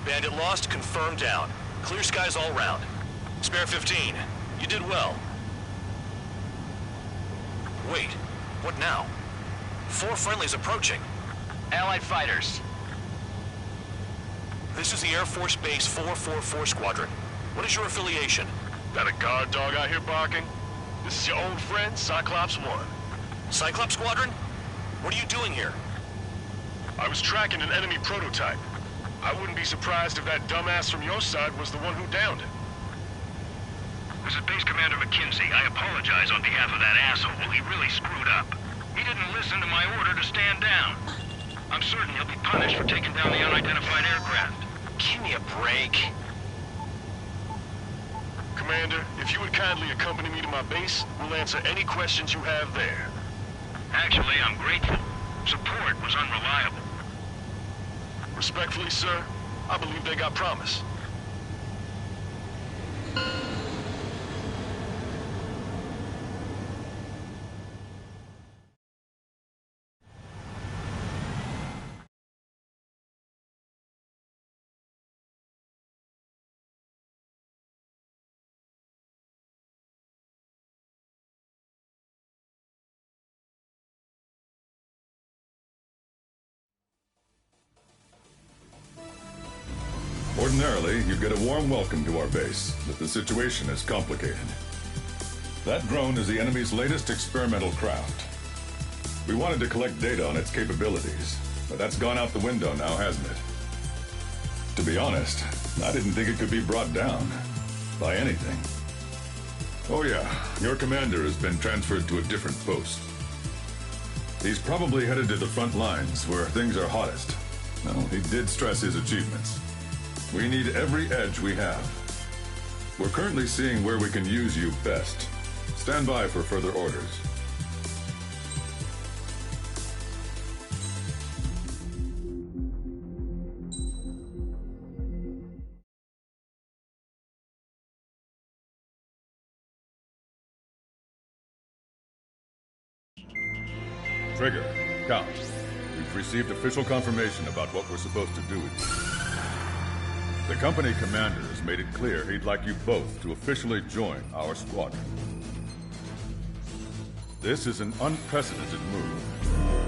Bandit lost, confirmed down. Clear skies all round. Spare 15. You did well. Wait, what now? 4 friendlies approaching. Allied fighters. This is the Air Force Base 444 Squadron. What is your affiliation? Got a guard dog out here barking? This is your old friend, Cyclops 1. Cyclops Squadron? What are you doing here? I was tracking an enemy prototype. I wouldn't be surprised if that dumbass from your side was the one who downed it. This is Base Commander McKinsey. I apologize on behalf of that asshole. He really screwed up. He didn't listen to my order to stand down. I'm certain he'll be punished for taking down the unidentified aircraft. Give me a break. Commander, if you would kindly accompany me to my base, we'll answer any questions you have there. Actually, I'm grateful. Support was unreliable. Respectfully, sir, I believe they got promise. Ordinarily, you'd get a warm welcome to our base, but the situation is complicated. That drone is the enemy's latest experimental craft. We wanted to collect data on its capabilities, but that's gone out the window now, hasn't it? To be honest, I didn't think it could be brought down by anything. Oh yeah, your commander has been transferred to a different post. He's probably headed to the front lines where things are hottest. Well, he did stress his achievements. We need every edge we have. We're currently seeing where we can use you best. Stand by for further orders. Trigger, Count. We've received official confirmation about what we're supposed to do with you. The company commander has made it clear he'd like you both to officially join our squadron. This is an unprecedented move.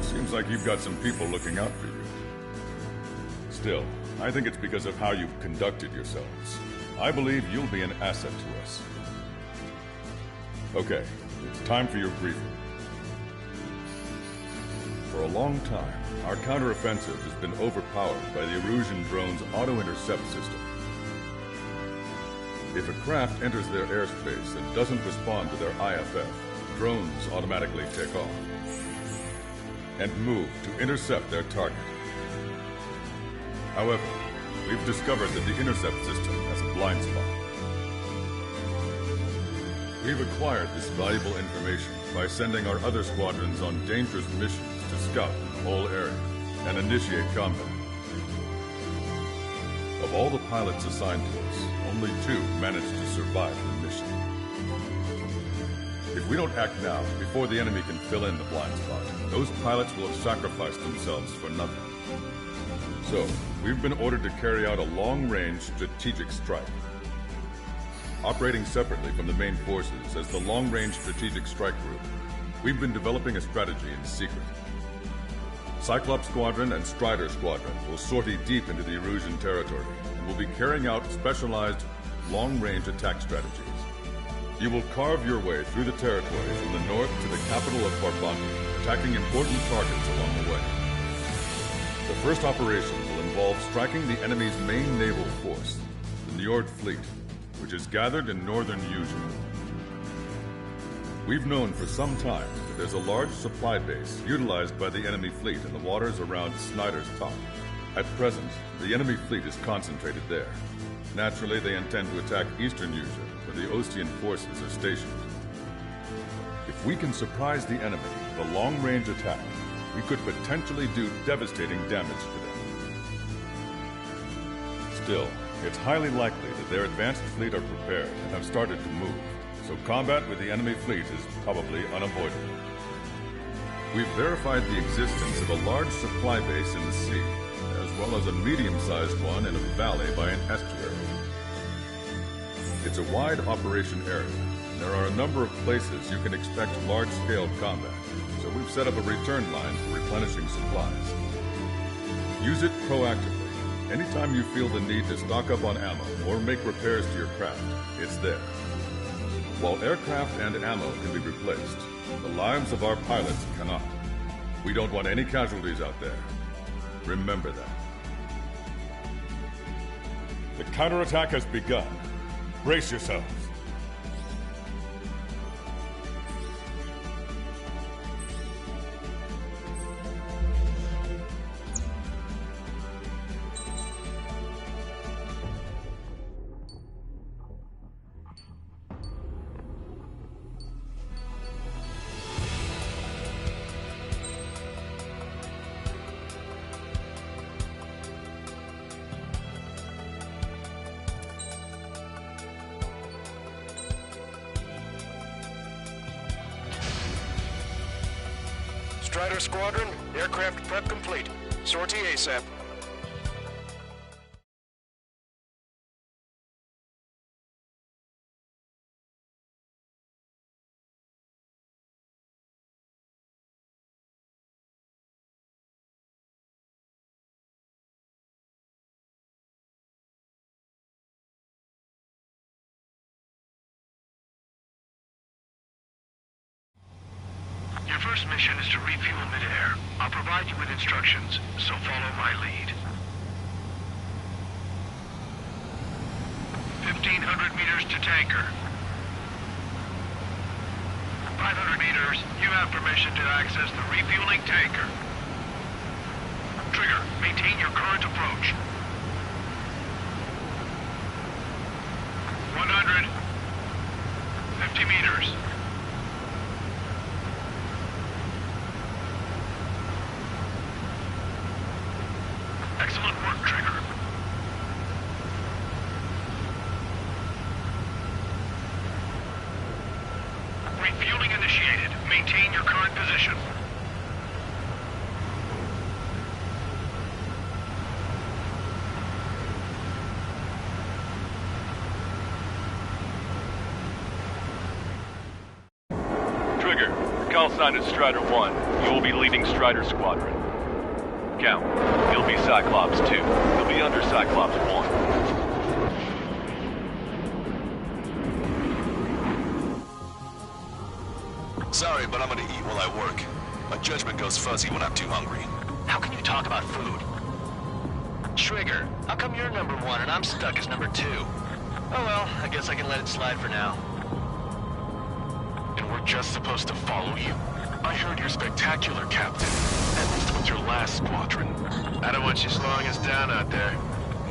Seems like you've got some people looking out for you. Still, I think it's because of how you've conducted yourselves. I believe you'll be an asset to us. Okay, it's time for your briefing. For a long time, our counteroffensive has been overpowered by the Erusian drone's auto-intercept system. If a craft enters their airspace and doesn't respond to their IFF, drones automatically take off and move to intercept their target. However, we've discovered that the intercept system has a blind spot. We've acquired this valuable information by sending our other squadrons on dangerous missions to scout the whole area and initiate combat. Of all the pilots assigned to us, only 2 managed to survive the mission. If we don't act now, before the enemy can fill in the blind spot, those pilots will have sacrificed themselves for nothing. So, we've been ordered to carry out a long-range strategic strike. Operating separately from the main forces as the Long-Range Strategic Strike Group, we've been developing a strategy in secret. Cyclops Squadron and Strider Squadron will sortie deep into the Erusian territory and will be carrying out specialized long-range attack strategies. You will carve your way through the territory from the north to the capital of Barbatosmon, attacking important targets along the way. The first operation will involve striking the enemy's main naval force, the Njord Fleet, which is gathered in northern Eugene. We've known for some time that there's a large supply base utilized by the enemy fleet in the waters around Snyder's Top. At present, the enemy fleet is concentrated there. Naturally, they intend to attack eastern Eugene, where the Ostian forces are stationed. If we can surprise the enemy with a long-range attack, we could potentially do devastating damage to them. Still, it's highly likely that their advanced fleet are prepared and have started to move, so combat with the enemy fleet is probably unavoidable. We've verified the existence of a large supply base in the sea, as well as a medium-sized one in a valley by an estuary. It's a wide operation area, and there are a number of places you can expect large-scale combat, so we've set up a return line for replenishing supplies. Use it proactively. Anytime you feel the need to stock up on ammo or make repairs to your craft, it's there. While aircraft and ammo can be replaced, the lives of our pilots cannot. We don't want any casualties out there. Remember that. The counterattack has begun. Brace yourselves. Strider Squadron, aircraft prep complete. Sortie ASAP. first mission is to refuel midair. I'll provide you with instructions, so follow my lead. 1,500 meters to tanker. 500 meters, you have permission to access the refueling tanker. Trigger, maintain your current approach. 100. 50 meters. Excellent work, Trigger. Refueling initiated. Maintain your current position. Trigger, call sign is Strider 1. You will be leading Strider Squadron. Count, you'll be Cyclops 2. You'll be under Cyclops 1. Sorry, but I'm gonna eat while I work. My judgment goes fuzzy when I'm too hungry. How can you talk about food? Trigger, how come you're number 1 and I'm stuck as number 2? Oh well, I guess I can let it slide for now. And we're just supposed to follow you? I heard you're spectacular, Captain. At least with your last squadron. I don't want you slowing us down out there.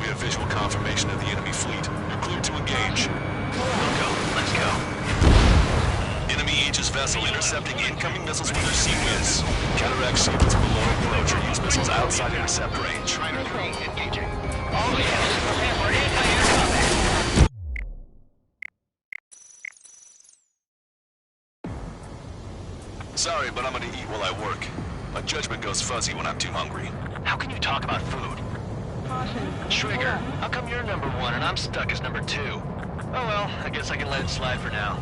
We have visual confirmation of the enemy fleet. You're cleared to engage. We'll go. Let's go. Enemy Aegis vessel intercepting incoming missiles with their sea whiz. Counteract sea whiz below approach or use missiles outside intercept range. Strider 3 engaging. All ships, prepare for anti-air combat. Sorry, but I'm gonna eat while I work. My judgment goes fuzzy when I'm too hungry. How can you talk about food? Caution. Trigger, how come you're number 1 and I'm stuck as number 2? Oh well, I guess I can let it slide for now.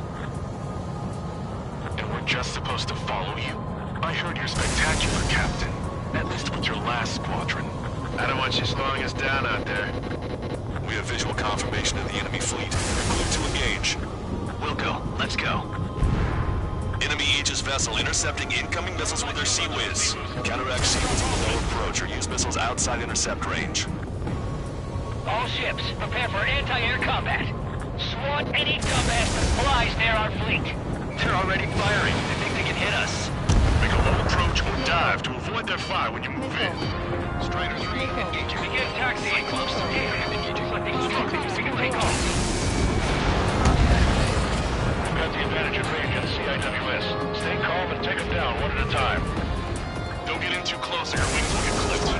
And we're just supposed to follow you? I heard you're spectacular, Captain. At least with your last squadron. I don't want you slowing us down out there. We have visual confirmation of the enemy fleet. Cleared to engage. We'll go. Let's go. Enemy Aegis vessel intercepting incoming missiles with their sea whiz. Counteract sea whiz below approach or use missiles outside intercept range. All ships, prepare for anti-air combat. Swat any dumbass that flies near our fleet. They're already firing. They think they can hit us. Make a low approach or dive to avoid their fire when you move in. Strider 3 engaging. Begin taxiing. Cyclops 3 engaging. Selecting structure. We can take off. We've got the advantage of range in the CIWS. Stay calm and take them down one at a time. Don't get in too close or your wings will get clipped.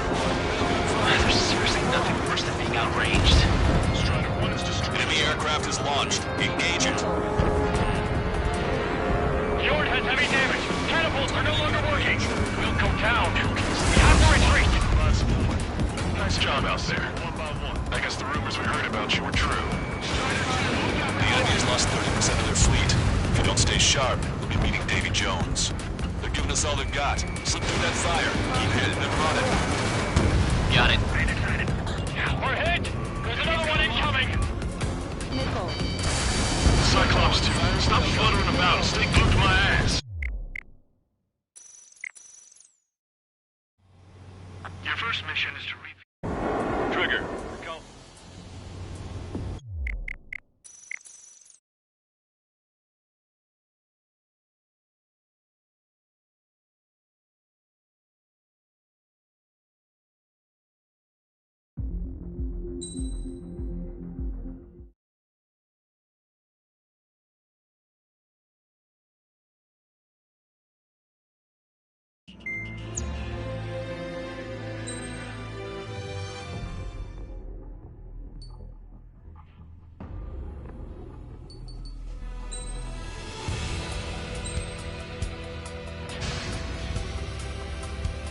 There's seriously nothing worse than being outranged. Strider 1 is destroyed. Enemy aircraft is launched. Engage it. Fjord has heavy damage. Catapults are no longer working. We'll go down. We have to retreat. Nice job out there. One by one. I guess the rumors we heard about you were true. The enemy has lost 30% of their fleet. If you don't stay sharp, they'll be meeting Davy Jones. They're giving us all they've got. Slip through that fire. Keep hitting and running. Got it. We're hit! There's another one incoming! Nickel. Cyclops 2, stop fluttering about. Stay glued to my ass. Your first mission is to Trigger. Go.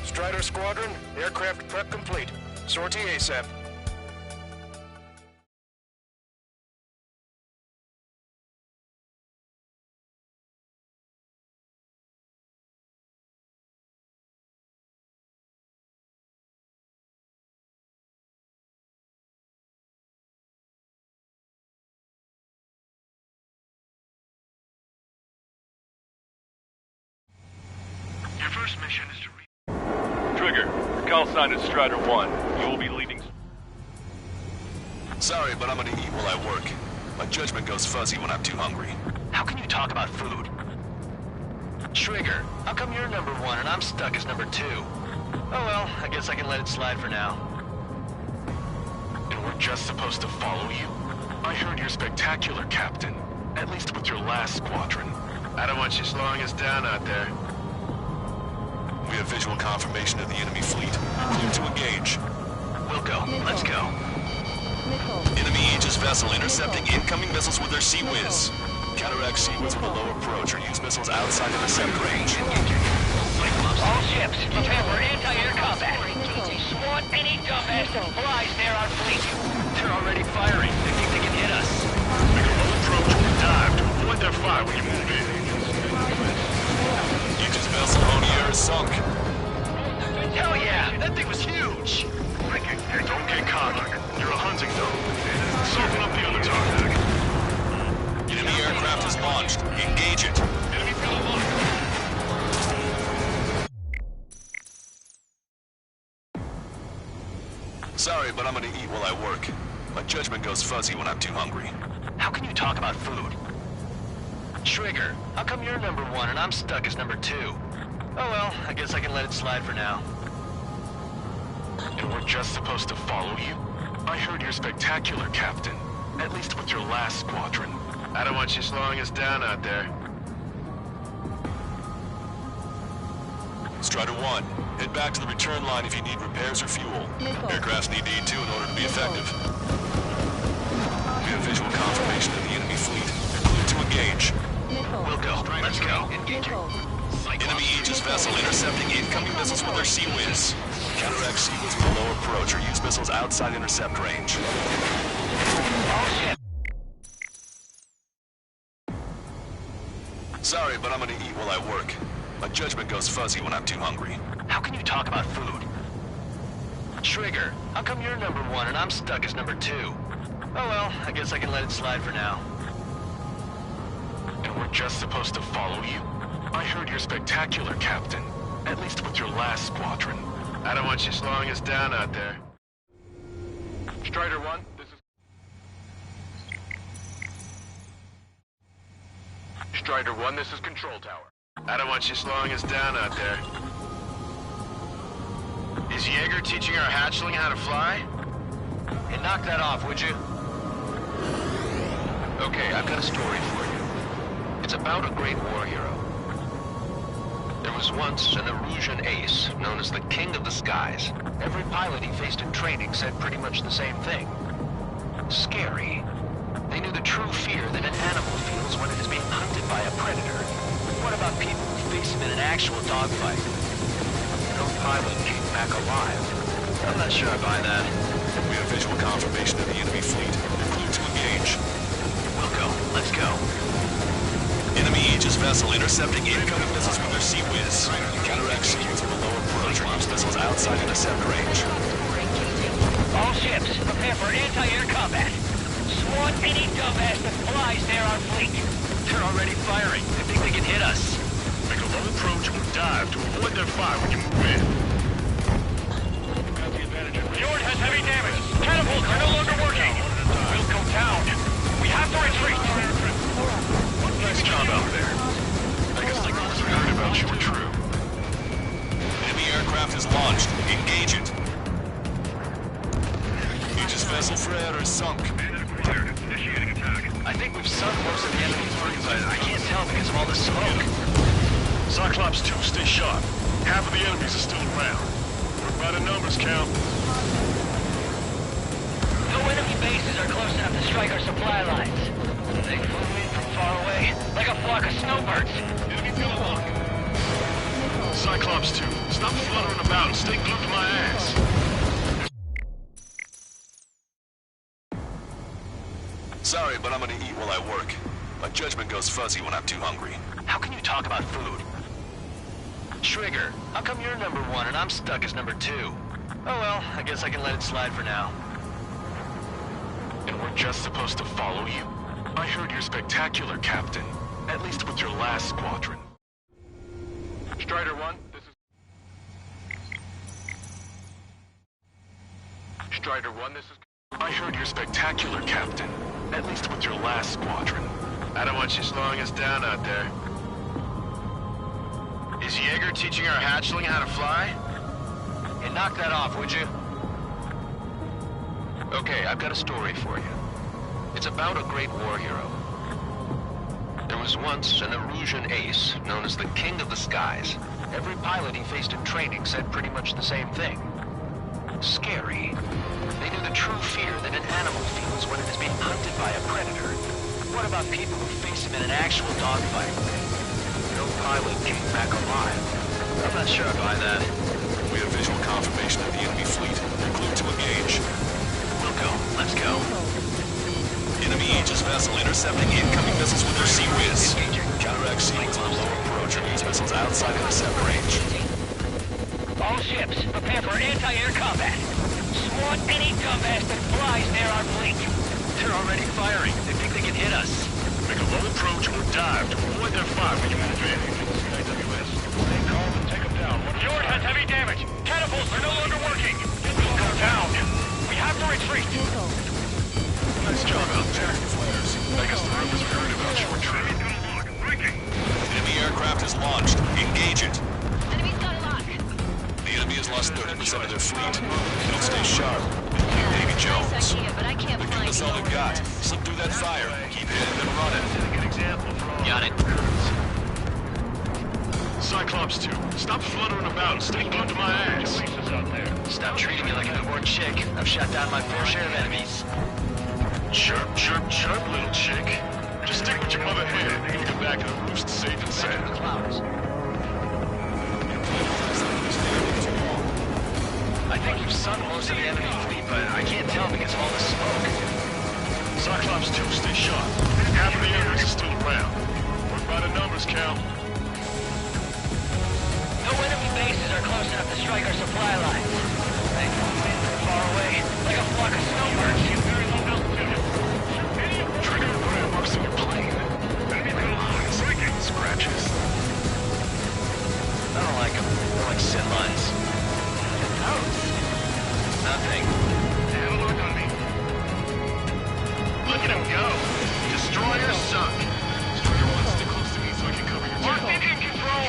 Strider Squadron, aircraft prep complete. Sortie ASAP. call sign is Strider 1. You will be leading... Sorry, but I'm gonna eat while I work. My judgment goes fuzzy when I'm too hungry. How can you talk about food? Trigger, how come you're number 1 and I'm stuck as number 2? Oh well, I guess I can let it slide for now. And we're just supposed to follow you? I heard you're spectacular, Captain. At least with your last squadron. I don't want you slowing us down out there. We have visual confirmation of the enemy fleet. Clear to engage. We'll go. Let's go. Enemy Aegis vessel intercepting incoming missiles with their Sea Whiz. Counteract Sea Whiz with a low approach or use missiles outside intercept range. All ships, prepare for anti-air combat. Swat any dumbass that flies near our fleet. They're already firing. They think they can hit us. Make a low approach or dive to avoid their fire when you move in. Aegis vessel Honier is sunk. Hell yeah! That thing was huge! Don't get cocky. You're a hunting dog. Soften up the other target. Enemy aircraft is launched. Engage it. Enemy field locked. Sorry, but I'm gonna eat while I work. My judgment goes fuzzy when I'm too hungry. How can you talk about food? Trigger, how come you're number 1 and I'm stuck as number 2? Oh well, I guess I can let it slide for now. And we're just supposed to follow you? I heard you're spectacular, Captain. At least with your last squadron. I don't want you slowing us down out there. Strider 1, head back to the return line if you need repairs or fuel. Aircrafts need D2 in order to be effective. We have visual confirmation of the enemy fleet. Clear to engage. We'll go. Let's go. Engaging. Enemy Aegis vessel intercepting incoming missiles with their Sea Whiz. Counteract Sea Whiz with a low approach or use missiles outside intercept range. All ships. Sorry, but I'm gonna eat while I work. My judgment goes fuzzy when I'm too hungry. How can you talk about food? Trigger, how come you're number 1 and I'm stuck as number 2? Oh well, I guess I can let it slide for now. And we're just supposed to follow you? I heard you're spectacular, Captain. At least with your last squadron. I don't want you slowing us down out there. Strider 1, this is... Strider 1, this is Control Tower. I don't want you slowing us down out there. Is Jaeger teaching our hatchling how to fly? Hey, knock that off, would you? Okay, I've got a story for you. It's about a great war hero. There was once an Erusian ace, known as the King of the Skies. Every pilot he faced in training said pretty much the same thing. Scary. They knew the true fear that an animal feels when it is being hunted by a predator. What about people who face him in an actual dogfight? No pilot came back alive. I'm not sure I buy that. We have visual confirmation of the enemy fleet. Clear to engage. We'll go. Let's go. Enemy Aegis vessel intercepting incoming missiles with their Sea Whiz. Counteract Sea Whiz with a low approach or use missiles outside intercept range. All ships, prepare for anti-air combat. Swat any dumbass that flies near our fleet. They're already firing. They think they can hit us. Make a low approach or dive to avoid their fire when you move in. Fjord has heavy damage. Catapults are no longer working. We'll go down. We have to retreat. Nice job out there. I guess the rumors we heard about you were true. Enemy aircraft is launched. Engage it. Aegis vessel Frere is sunk. I think we've sunk most of the enemy fleet, but I can't tell because of all the smoke. Cyclops 2, stay sharp. Half of the enemies are still around. Work by the numbers, count. No enemy bases are close enough to strike our supply lines. They flew in from far away, like a flock of snowbirds. Enemy field lock. Cyclops 2, stop fluttering about and stay glued to my ass. Sorry, but I'm gonna eat while I work. My judgment goes fuzzy when I'm too hungry. How can you talk about food? Trigger, how come you're number 1 and I'm stuck as number 2? Oh well, I guess I can let it slide for now. And we're just supposed to follow you? I heard you're spectacular, Captain. At least with your last squadron. Strider 1, this is... Strider 1, this is... I heard you're spectacular, Captain. At least with your last squadron. I don't want you slowing us down out there. Is Jaeger teaching our hatchling how to fly? And knock that off, would you? Okay, I've got a story for you. It's about a great war hero. There was once an Erusian ace known as the King of the Skies. Every pilot he faced in training said pretty much the same thing. Scary. They knew the true fear that an animal feels when it is being hunted by a predator. What about people who face him in an actual dogfight? No pilot came back alive. I'm not sure I buy that. We have visual confirmation of the enemy fleet. They're cleared to engage. We'll go. Let's go. Enemy Aegis vessel intercepting incoming missiles with their Sea Whiz. Counteract sequence on low approach or use missiles outside intercept range. All ships, prepare for anti-air combat. Swat any dumbass that flies near our fleet. They're already firing. They think they can hit us. Make a low approach or dive to avoid their fire when you move in. AWS. Stay calm and take them down. Fjord has heavy damage. Catapults are no longer working. Go down. We have to retreat. Nice job out there. I guess the rumors we heard about you were true. Enemy aircraft is launched. Engage it. Enemy's got a lock. The enemy has lost 30% of their fleet. Don't stay sharp. Davy Jones. Nice idea, but I can't They're fly giving us all they've got. Slip through that fire. Keep hitting them running. Got it. Cyclops 2, stop fluttering about and stay glued to my ass. Stop treating me like an important chick. I've shot down my fair share of enemies. Chirp, chirp, chirp, little chick. Just stick with your mother head and get back to the roost safe and sound. I think you've sunk most of the enemy fleet, but I can't tell because of all the smoke. Cyclops 2, stay sharp. Half of the enemies are still around. Work by the numbers, Cal. No enemy bases are close enough to strike our supply lines. Thankfully, they're far away, like a flock of snowbirds. Trigger, put in marks in your plane. Scratches. I don't like them. They're like sin lines. Nothing. Look at him go. Destroyer sunk. Destroyer 1, stick close to me so I can cover your tail. In control.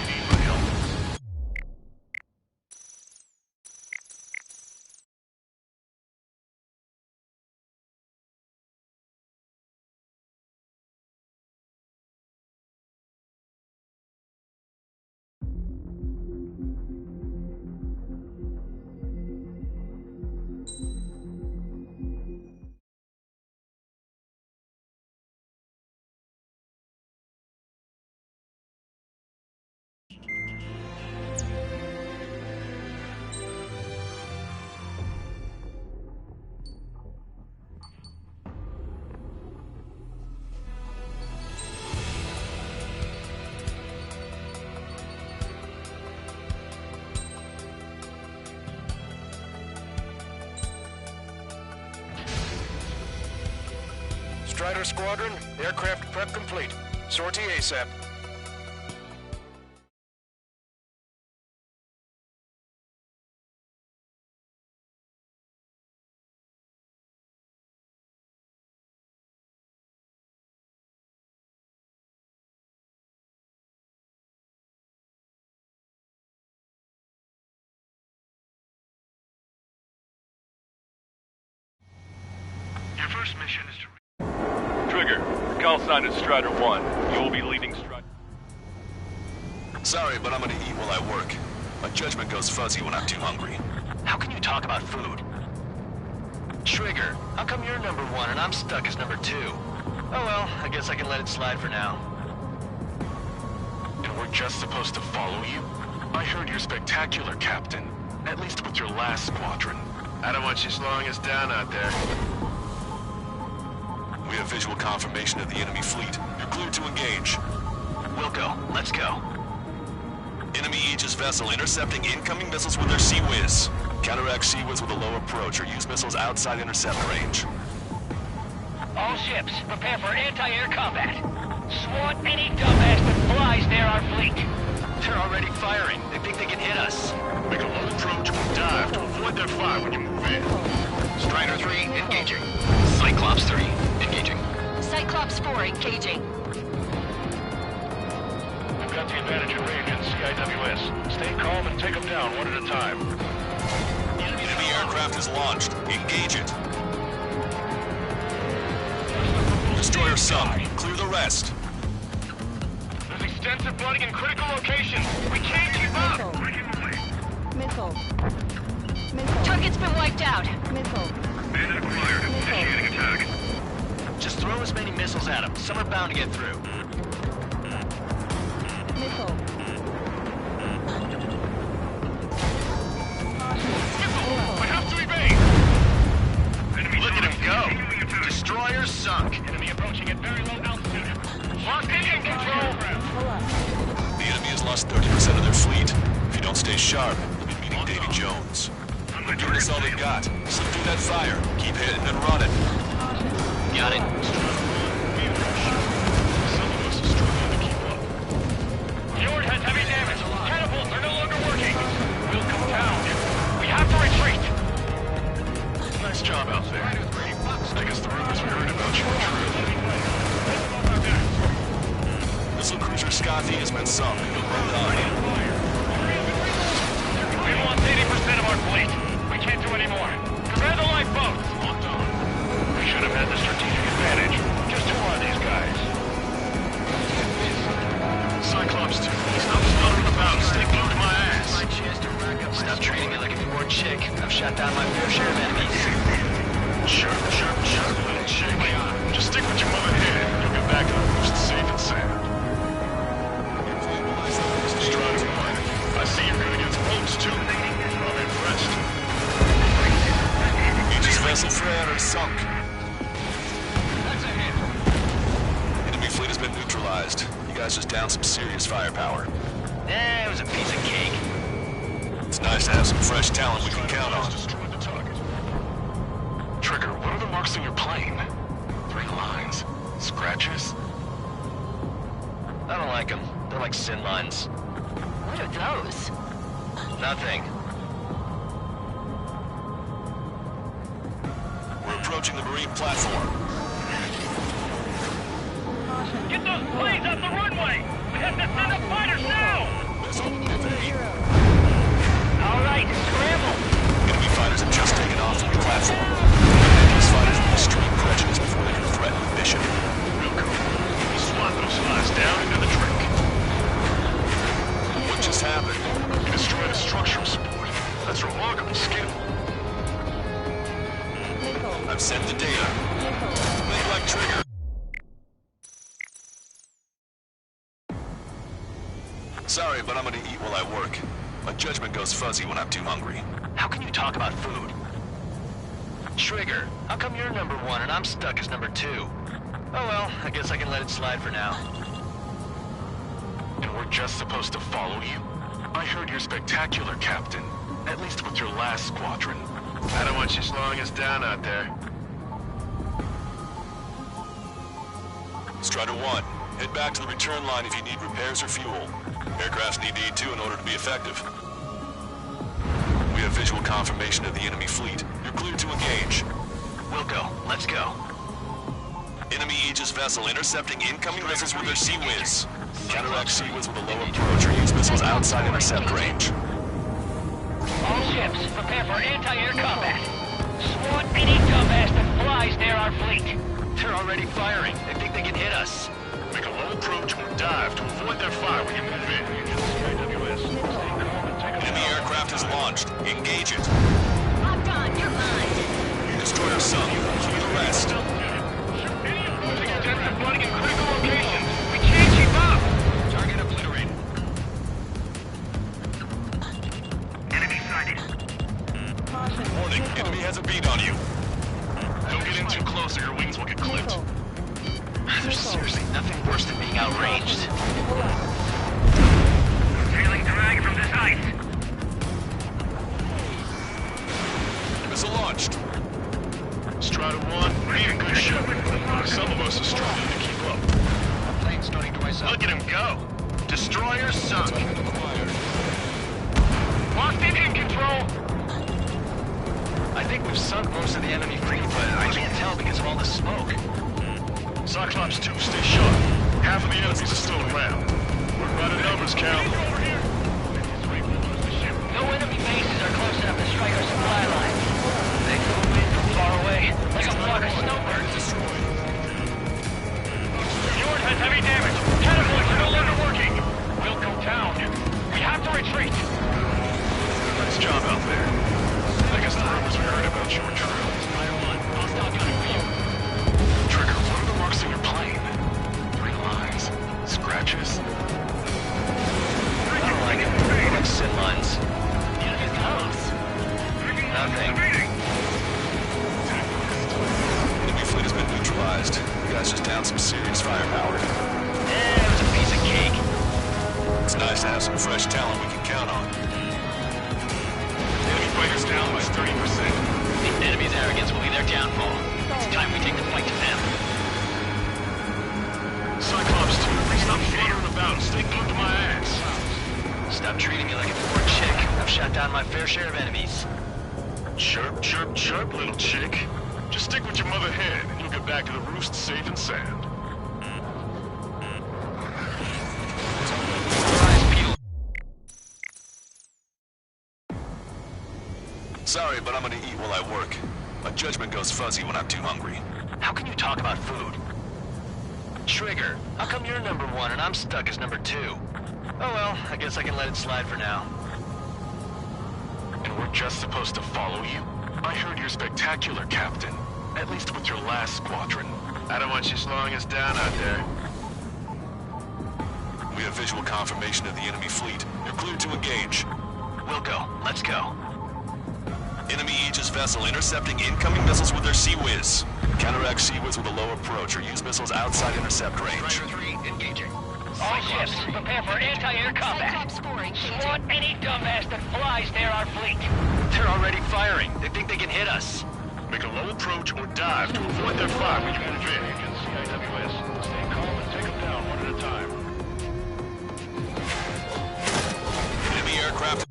Strider Squadron, aircraft prep complete. Sortie ASAP. Your first mission is to... Trigger, call sign is Strider 1. You will be leading Strider... Sorry, but I'm gonna eat while I work. My judgment goes fuzzy when I'm too hungry. How can you talk about food? Trigger, how come you're number 1 and I'm stuck as number 2? Oh well, I guess I can let it slide for now. And we're just supposed to follow you? I heard you're spectacular, Captain. At least with your last squadron. I don't want you slowing us down out there. We have visual confirmation of the enemy fleet. You're cleared to engage. We'll go. Let's go. Enemy Aegis vessel intercepting incoming missiles with their Sea Whiz. Counteract Sea Whiz with a low approach or use missiles outside intercept range. All ships, prepare for anti-air combat. Swat any dumbass that flies near our fleet. They're already firing. They think they can hit us. Make a low approach or dive to avoid their fire when you move in. Strider 3, engaging. Cyclops 3, engaging. Cyclops 4 engaging. We've got the advantage in range in CIWS. Stay calm and take them down one at a time. Enemy aircraft is launched. Engage it. Destroyer sunk. Clear the rest. There's extensive flooding in critical locations. We can't keep up. Missile. Missile. Target's been wiped out. Missile. Bandit acquired. Initiating attack. Just throw as many missiles at them. Some are bound to get through. Missile. I have to evade. Look at him go. Destroyer sunk. Enemy approaching at very low altitude. Locked in control. The enemy has lost 30% of their fleet. If you don't stay sharp, you'll be meeting Davy Jones. They're doing us all they've got. Slip through that fire. Keep hitting and running. Got it. Some of us are struggling to keep up. Fjord has heavy damage. Catapults are no longer working. We'll come down. We have to retreat. Nice job out there. I guess the rumors we heard about you were true. Missile cruiser Scotty has been sunk. Well done. We lost 80% of our fleet. We can't do any more. Prepare the lifeboats. Locked on. We should have had the strategic advantage. Just who are these guys? Cyclops 2. Stop fluttering about. Stay glued to my ass. Stop treating me like a newborn chick. I've shot down my fair share of enemies. Sure, little chick. Just stick with your mother head. You'll get back to the roost safe and sound. Strider 1. I see you're good against boats, too. I'm impressed. Aegis vessel Frere is sunk. That's a hit. Enemy fleet has been neutralized. You guys just downed some serious firepower. It was a piece of cake. It's nice to have some fresh talent we can count on. Destroyed the target. Trigger, what are the marks on your plane? 3 lines. Scratches? I don't like them. They're like sin lines. What are those? Nothing. We're approaching the marine platform. Get those planes off the runway. We have to send up fighters now. All right, scramble. Enemy fighters have just taken off from the platform. These fighters will extreme prejudice before they can threaten the mission. Real cool. Slot those flies down into the drink. What just happened? You destroyed a structural support. That's remarkable skill. I've sent the data. Make like Trigger. Sorry, but I'm gonna eat while I work. My judgment goes fuzzy when I'm too hungry. How can you talk about food? Trigger, how come you're number 1 and I'm stuck as number 2? Oh well, I guess I can let it slide for now. And we're just supposed to follow you? I heard you're spectacular, Captain. At least with your last squadron. I don't want you slowing us down out there. Strider 1, head back to the return line if you need repairs or fuel. Aircrafts need D2 in order to be effective. We have visual confirmation of the enemy fleet. You're cleared to engage. We'll go. Let's go. Enemy Aegis vessel intercepting incoming missiles with their Sea Whiz. Counteract Sea Whiz with a low approach or use missiles outside intercept range. All ships, prepare for anti-air combat. Swat any dumbass that flies near our fleet. They're already firing. They think they can hit us. Make a low approach or dive to avoid their fire when you move in. CIWS. Stay calm and take them Enemy down. aircraft is launched. Engage it. Locked on, you're mine. Destroyer sunk. Clear the rest. There's extensive flooding in critical locations. We can't keep up. Target obliterated. Enemy sighted. Warning, enemy has a beat on you. Don't get in too close or your wings will get clipped. There's seriously nothing worse than being outranged. Feeling drag from this ice. Missile launched. Strider 1, be in good shape. Some of us are struggling to keep up. Plane starting to rise up. Look at him go. Destroy Destroyer sunk. Locked in control. I think we've sunk most of the enemy fleet, but I can't tell because of all the smoke. Cyclops 2, stay sharp. Half of the enemies are still around. We're by the numbers, Cal. No enemy bases are close enough to strike our supply line. They zoom in from far away, like a flock of snowbirds. Fjord has heavy damage. Catapults are no longer working. We'll go down. We have to retreat. Nice job out there. I guess the rumors we heard about you were true. Trigger, what are the marks on your plane? 3 lines. Scratches? I don't like it. They look like sin lines. Nothing. Enemy fleet has been neutralized. You guys just downed some serious firepower. Yeah, it was a piece of cake. It's nice to have some fresh talent we can count on. Enemy fighters down by 30%. The enemy's arrogance will be their downfall. It's time we take the fight to them. Cyclops 2, stop fluttering about and stay glued to my ass. Stop treating me like a poor chick. I've shot down my fair share of enemies. Chirp, chirp, chirp, little chick. Just stick with your mother hen, and you'll get back to the roost safe and sound. Sorry, but I'm gonna eat while I work. My judgment goes fuzzy when I'm too hungry. How can you talk about food? Trigger, how come you're number 1 and I'm stuck as number 2? Oh well, I guess I can let it slide for now. And we're just supposed to follow you? I heard you're spectacular, Captain. At least with your last squadron. I don't want you slowing us down out there. We have visual confirmation of the enemy fleet. You're cleared to engage. We'll go. Let's go. Enemy Aegis vessel intercepting incoming missiles with their Sea-Wiz. Counteract Sea-Wiz with a low approach or use missiles outside intercept range. Strider 3, engaging. All ships, prepare for anti-air combat. Cyclops 4 engaging. Swat any dumbass that flies near our fleet. They're already firing. They think they can hit us. Make a low approach or dive to avoid their fire when you move in. CIWS, stay calm and take them down one at a time. Enemy aircraft.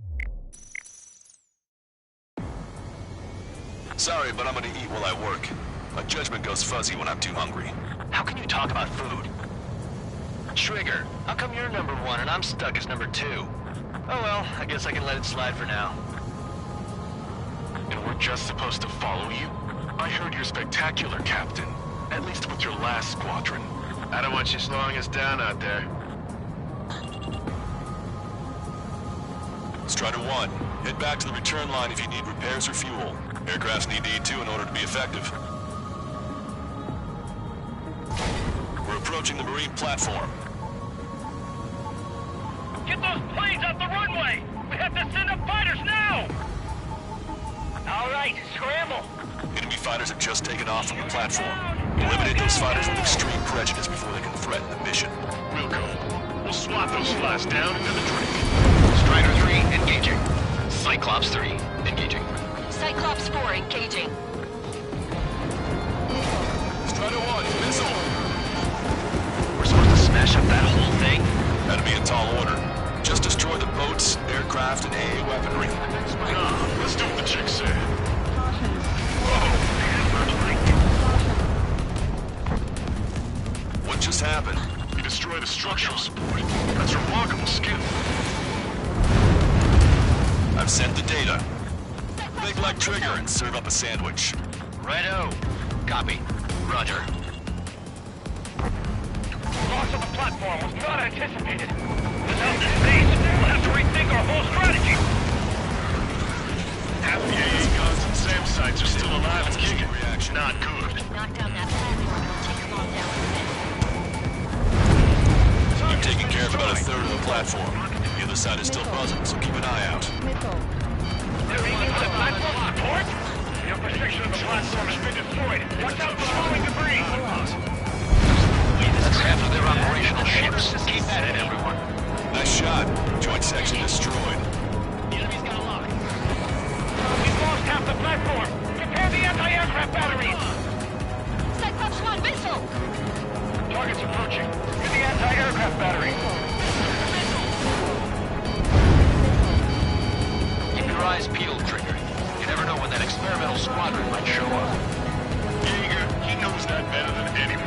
Sorry, but I'm gonna eat while I work. My judgment goes fuzzy when I'm too hungry. How can you talk about food? Trigger, how come you're number 1 and I'm stuck as number 2? Oh well, I guess I can let it slide for now. And we're just supposed to follow you? I heard you're spectacular, Captain. At least with your last squadron. I don't want you slowing us down out there. Strider 1, head back to the return line if you need repairs or fuel. Aircrafts need E2 in order to be effective. We're approaching the marine platform. Get those planes off the runway! We have to send up fighters now! All right, scramble! Enemy fighters have just taken off from the platform. Eliminate those fighters with extreme prejudice before they can threaten the mission. We'll go. We'll swat those flies down into the drink. Strider 3, engaging. Cyclops 3, engaging. Cyclops 4 engaging. Strider 1, missile! We're supposed to smash up that whole thing? That'd be a tall order. Just destroy the boats, aircraft, and AA weaponry. Nah, let's do what the chick said. What just happened? You destroyed the structural support. That's remarkable skill. I've sent the data. Make like Trigger and serve up a sandwich. Righto. Copy. Roger. Loss of the platform was not anticipated. Without this base, we'll have to rethink our whole strategy. Half the AA guns and SAM sites are still alive and kicking. Not good. Knock down that platform, it'll take them all down in a minute. You've taken care of about a third of the platform. The other side is still buzzing, so keep an eye out. They're aiming for the platform support? Your protection of the platform has been destroyed. Watch out for falling debris. That's half of their operational ships. Keep at it, everyone. Nice shot. Joint section destroyed. The enemy's got a lock. We've lost half the platform. Prepare the anti-aircraft batteries. Cyclops 1 missile! Target's approaching. Get the anti-aircraft battery. Missile! eyes peeled, Trigger. You never know when that experimental squadron might show up. Jaeger, he knows that better than anyone.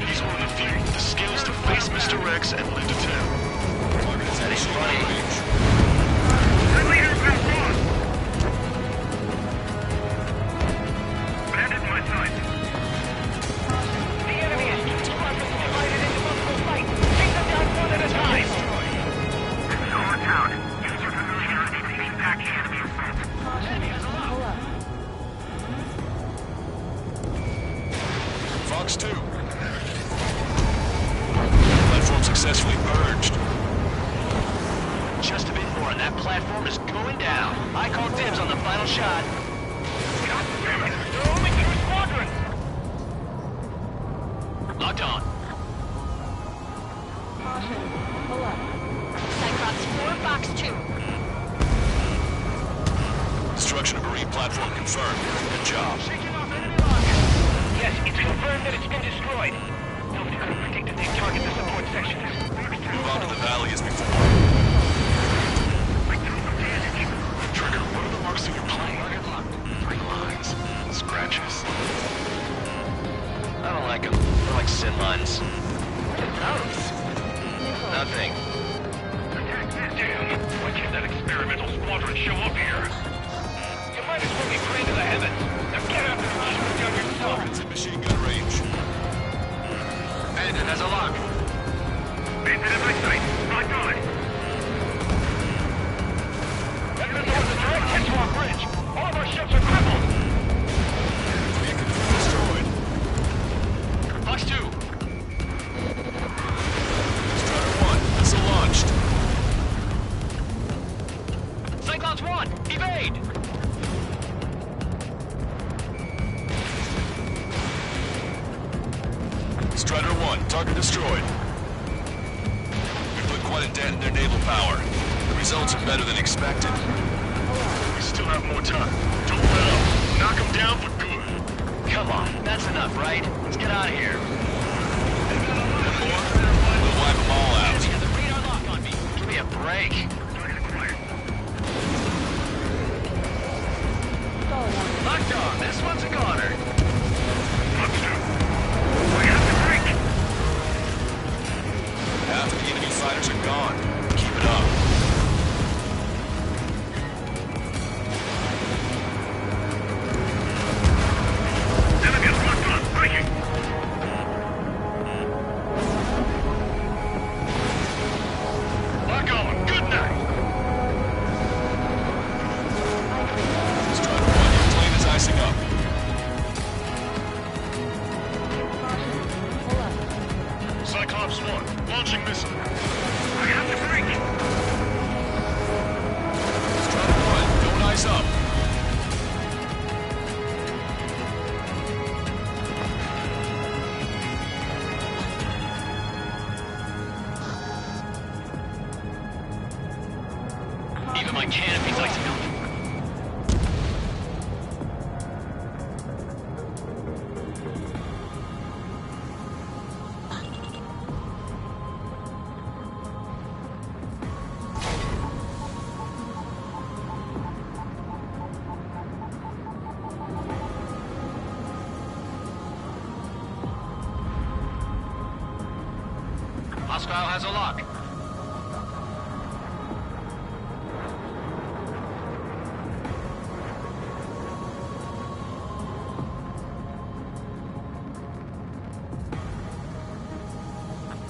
He's one of the few with the skills to face Mr. X and live to tell. That ain't funny. Friendly aircraft lost! Bandit in my sight. The enemy is two weapons divided into multiple fights. Take them down one at a time. Over town. Use your familiarity to impact the enemy assault. Pull up. Fox 2. Platform successfully purged. Just a bit more and that platform is going down. I call dibs on the final shot. God damn it! There are only two squadrons! Locked on. Caution. Pull up. Cyclops 4, Fox 2. Destruction of marine platform confirmed. Good job. Shaking off enemy lockers. Yes, it's confirmed that it's been destroyed. Nobody could have predicted they'd target the support sections. Move on to the valley as before. Trigger, what are the marks on your plane? Green lines. Scratches. I don't like them. They're like sin lines. Nothing. Damn, why can't that experimental squadron show up here? You might as well be praying to the heavens. Now get out there and shoot down yourself. It's in machine gun range. Bandit has a lock. Bandit in my sight. Locked on. Enemies on the direct hit to our bridge. All of our ships are crippled. Vehicle destroyed. Fox 2. Strider 1, missile launched. Cyclops 1, evade! Strider 1, target destroyed. We put quite a dent in their naval power. The results are better than expected. We still have more time. Don't let up. Knock them down for good. Come on, that's enough, right? Let's get out of here. We'll wipe them all out. Enemy has a radar lock on me. Give me a break. Locked on. This one's a goner. Half the enemy fighters are gone. Keep it up. Enemy is locked on. Breaking. Lock on. Good night. Strider 1, your plane is icing up. Pull up. Cyclops 1, launching missile. I have to break. Strider 1, don't ice up. Even my canopy's icing up. Hostile has a lock.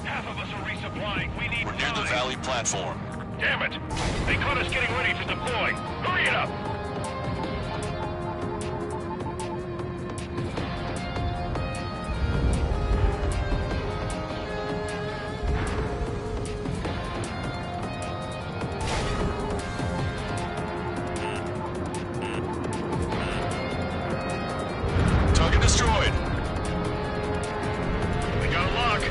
Half of us are resupplying. We need We're near the valley platform. Damn it! They caught us getting ready to deploy. Hurry it up! Target destroyed. We got a lock.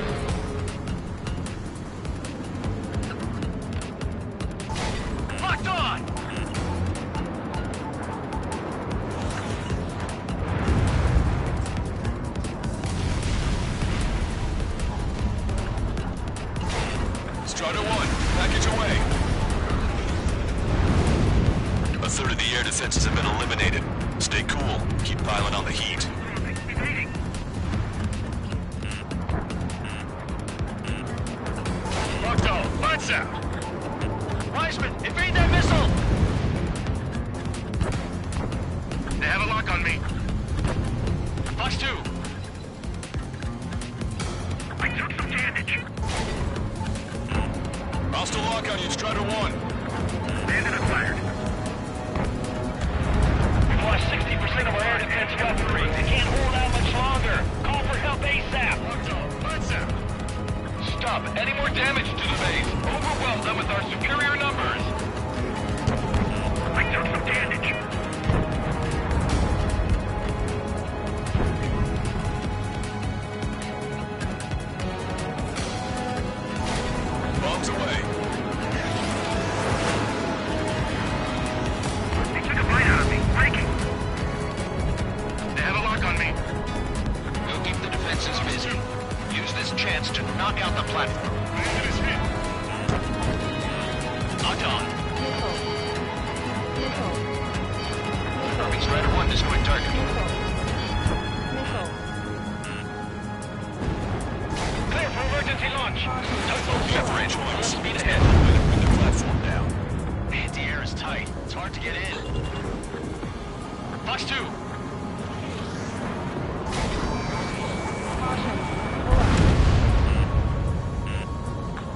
Locked on! Strider 1, package away. a third of the air defenses have been eliminated. Stay cool. Keep piling on the heat. Octo, lights out! Weisman, evade that missile! They have a lock on me. Fox 2. I took some damage. Hostile lock on you, Strider 1. Bandit acquired. We've lost 60% of our air defense weaponry. They can't hold out much longer. Call for help ASAP. Octo, lights out! Stop any more damage to the base. Overwhelm them with our superior numbers. I took some damage. Bombs away. They took a bite out of me. Breaking. They have a lock on me. We'll keep the defenses busy. Use this chance to knock out the platform. Bandit is hit. Knocked on. Confirming Strider 1 destroyed target. Clear for emergency launch. Left range Full ones. speed ahead. Put the platform down. Anti-air is tight. It's hard to get in. Fox 2.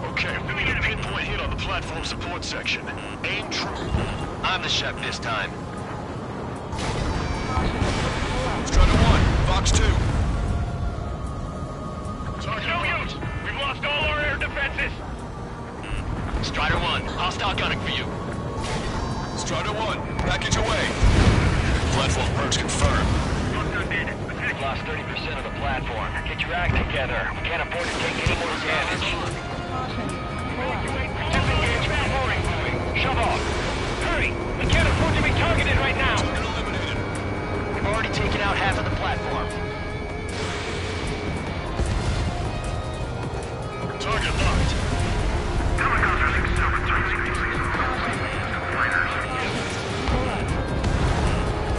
Okay, we need a pinpoint hit on the platform support section. Aim true. I'm the chef this time. Strider 1, Fox 2. No use! We've lost all our air defenses! Strider 1, hostile gunning for you. Strider 1, package away. Platform purge confirmed. We've lost 30% of the platform. Get your act together. We can't afford to take any more damage. Disengage before moving. Shove off. Hurry! We can't afford to be targeted right now. Target eliminated. We've already taken out half of the platform. Target locked.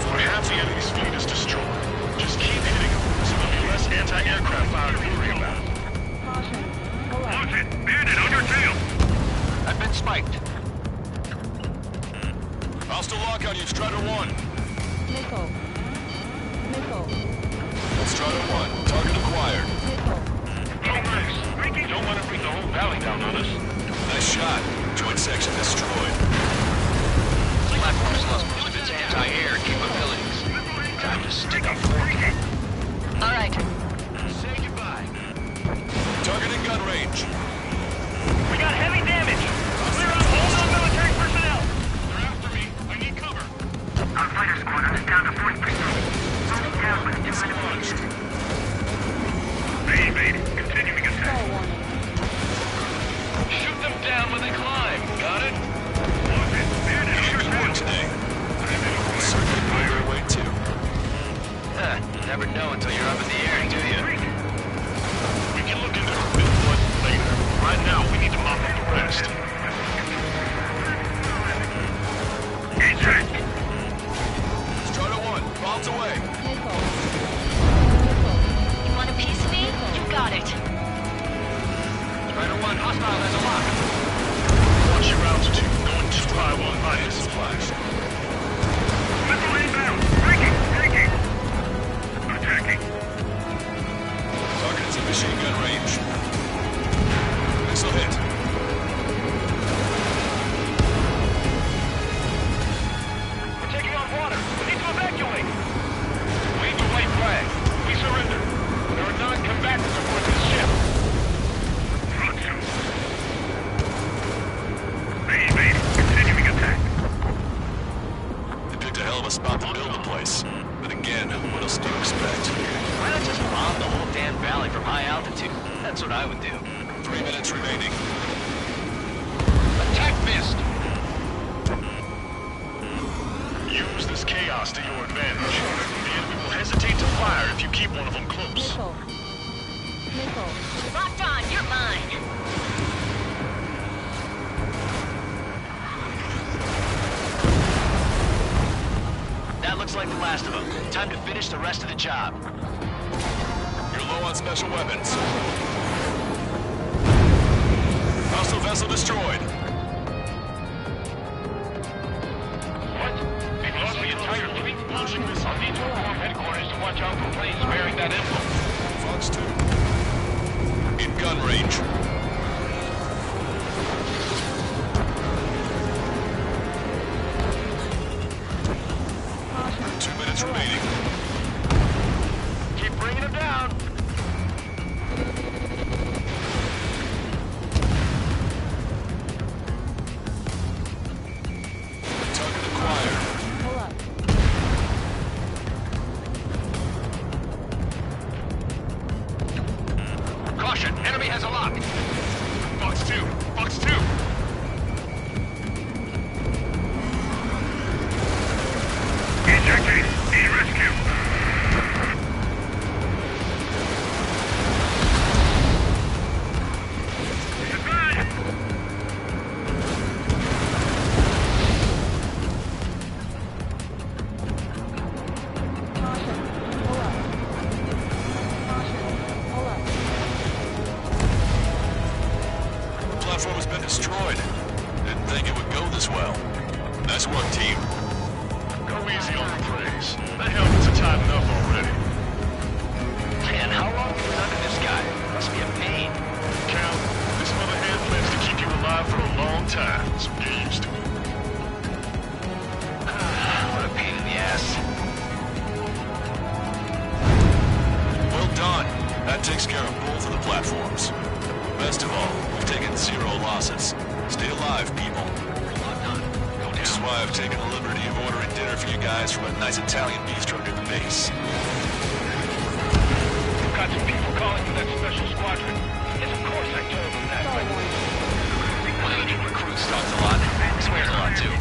For half the enemy's fleet is destroyed. Just keep hitting them, so there'll be less anti-aircraft fire to worry about. Watch it! Bandit, on your tail! I've been spiked. Hostile lock on you, Strider 1. Strider 1, target acquired. Don't want to bring the whole valley down on us. Nice shot. Joint section destroyed. The platform has lost most of its anti-air capabilities. Time to stick a fork in it. All right. Say goodbye. Target in gun range. We got heavy damage. Clear out all non-military personnel. They're after me. I need cover. Our fighter squadron is down to 40%. Moving down with 2 enemies. They evade. Continuing attack. Shoot them down when they climb. Got it? Watch it. Bandit, on your Good tail. work today. Certainly pulled their weight too. Huh. Never know until you're up in the air, do you? We can look into her bit later. Right now, we need to mop up the rest. Eject! Strider 1, bombs away. You want a piece of me? You got it. Strider 1, hostile has a lock. Watch your altitude. Going too high will invite supplies. Missile inbound! Breaking! Taking! Attacking! Target is in machine gun range. Missile hit. We're taking on water. We need to evacuate. Wave the white flag. We surrender. There are non-combatants aboard this ship. They evade. Continuing attack. They picked a hell of a spot to build the place. But again, what else do you expect? Why not just bomb the whole damn valley from high altitude? That's what I would do. 3 minutes remaining. Attack missed. Use this chaos to your advantage. The enemy will hesitate to fire if you keep one of them close. Locked on. You're mine. Time to finish the rest of the job. You're low on special weapons. Hostile vessel destroyed. What? We've lost the entire fleet? I'll need to inform headquarters to watch out for planes bearing that emblem. Fox 2. In gun range. Caution. 2 minutes remaining. Keep bringing them down. Target acquired. Pull up. Caution, enemy has a lock. Fox 2, Fox 2. Ejecting, E-rescue. Caution. Pull up. Caution. Pull up. The platform has been destroyed. Didn't think it would go this well. Nice work, team. Go easy on the praise. The helmets are tied enough already. Man, how long have you been under this guy? Must be a pain. Cal, this mother hand plans to keep you alive for a long time, so get used to it. What a pain in the ass. Well done. That takes care of both of the platforms. Best of all, we've taken 0 losses. Stay alive, people. This is why I've taken the liberty of ordering dinner for you guys from a nice Italian bistro near the base. We've got some people calling for that special squadron. Yes, of course I told them that. Sorry, But Warren. one of the new recruits talks a lot. Swears a lot, too.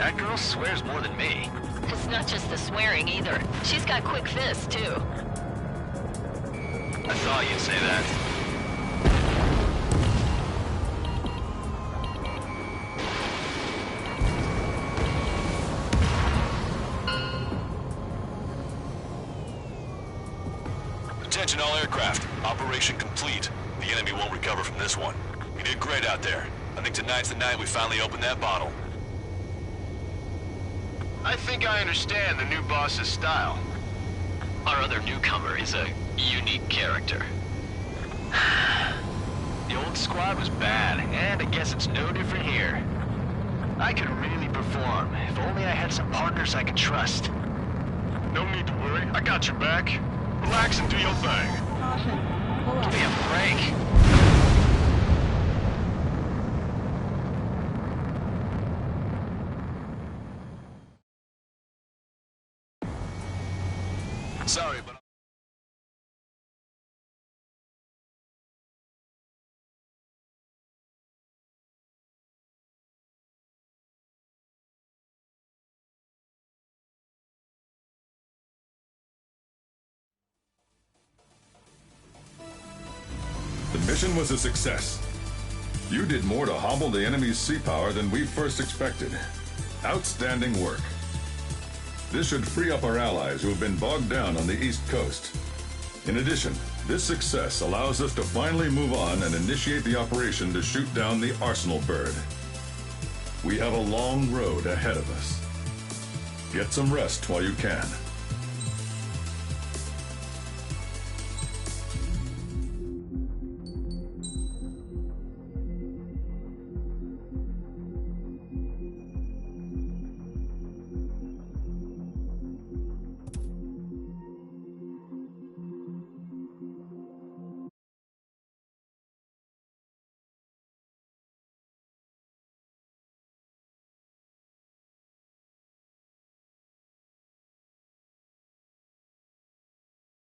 That girl swears more than me. It's not just the swearing either. She's got quick fists, too. I thought you'd say that. Attention all aircraft. Operation complete. The enemy won't recover from this one. You did great out there. I think tonight's the night we finally open that bottle. I think I understand the new boss's style. Our other newcomer is a unique character. The old squad was bad, and I guess it's no different here. I could really perform, if only I had some partners I could trust. No need to worry. I got your back. Relax and do your thing. Caution. Pull up. Give me a break. Sorry, but... The mission was a success. You did more to hobble the enemy's sea power than we first expected. Outstanding work. This should free up our allies who have been bogged down on the East Coast. In addition, this success allows us to finally move on and initiate the operation to shoot down the Arsenal bird. We have a long road ahead of us. Get some rest while you can.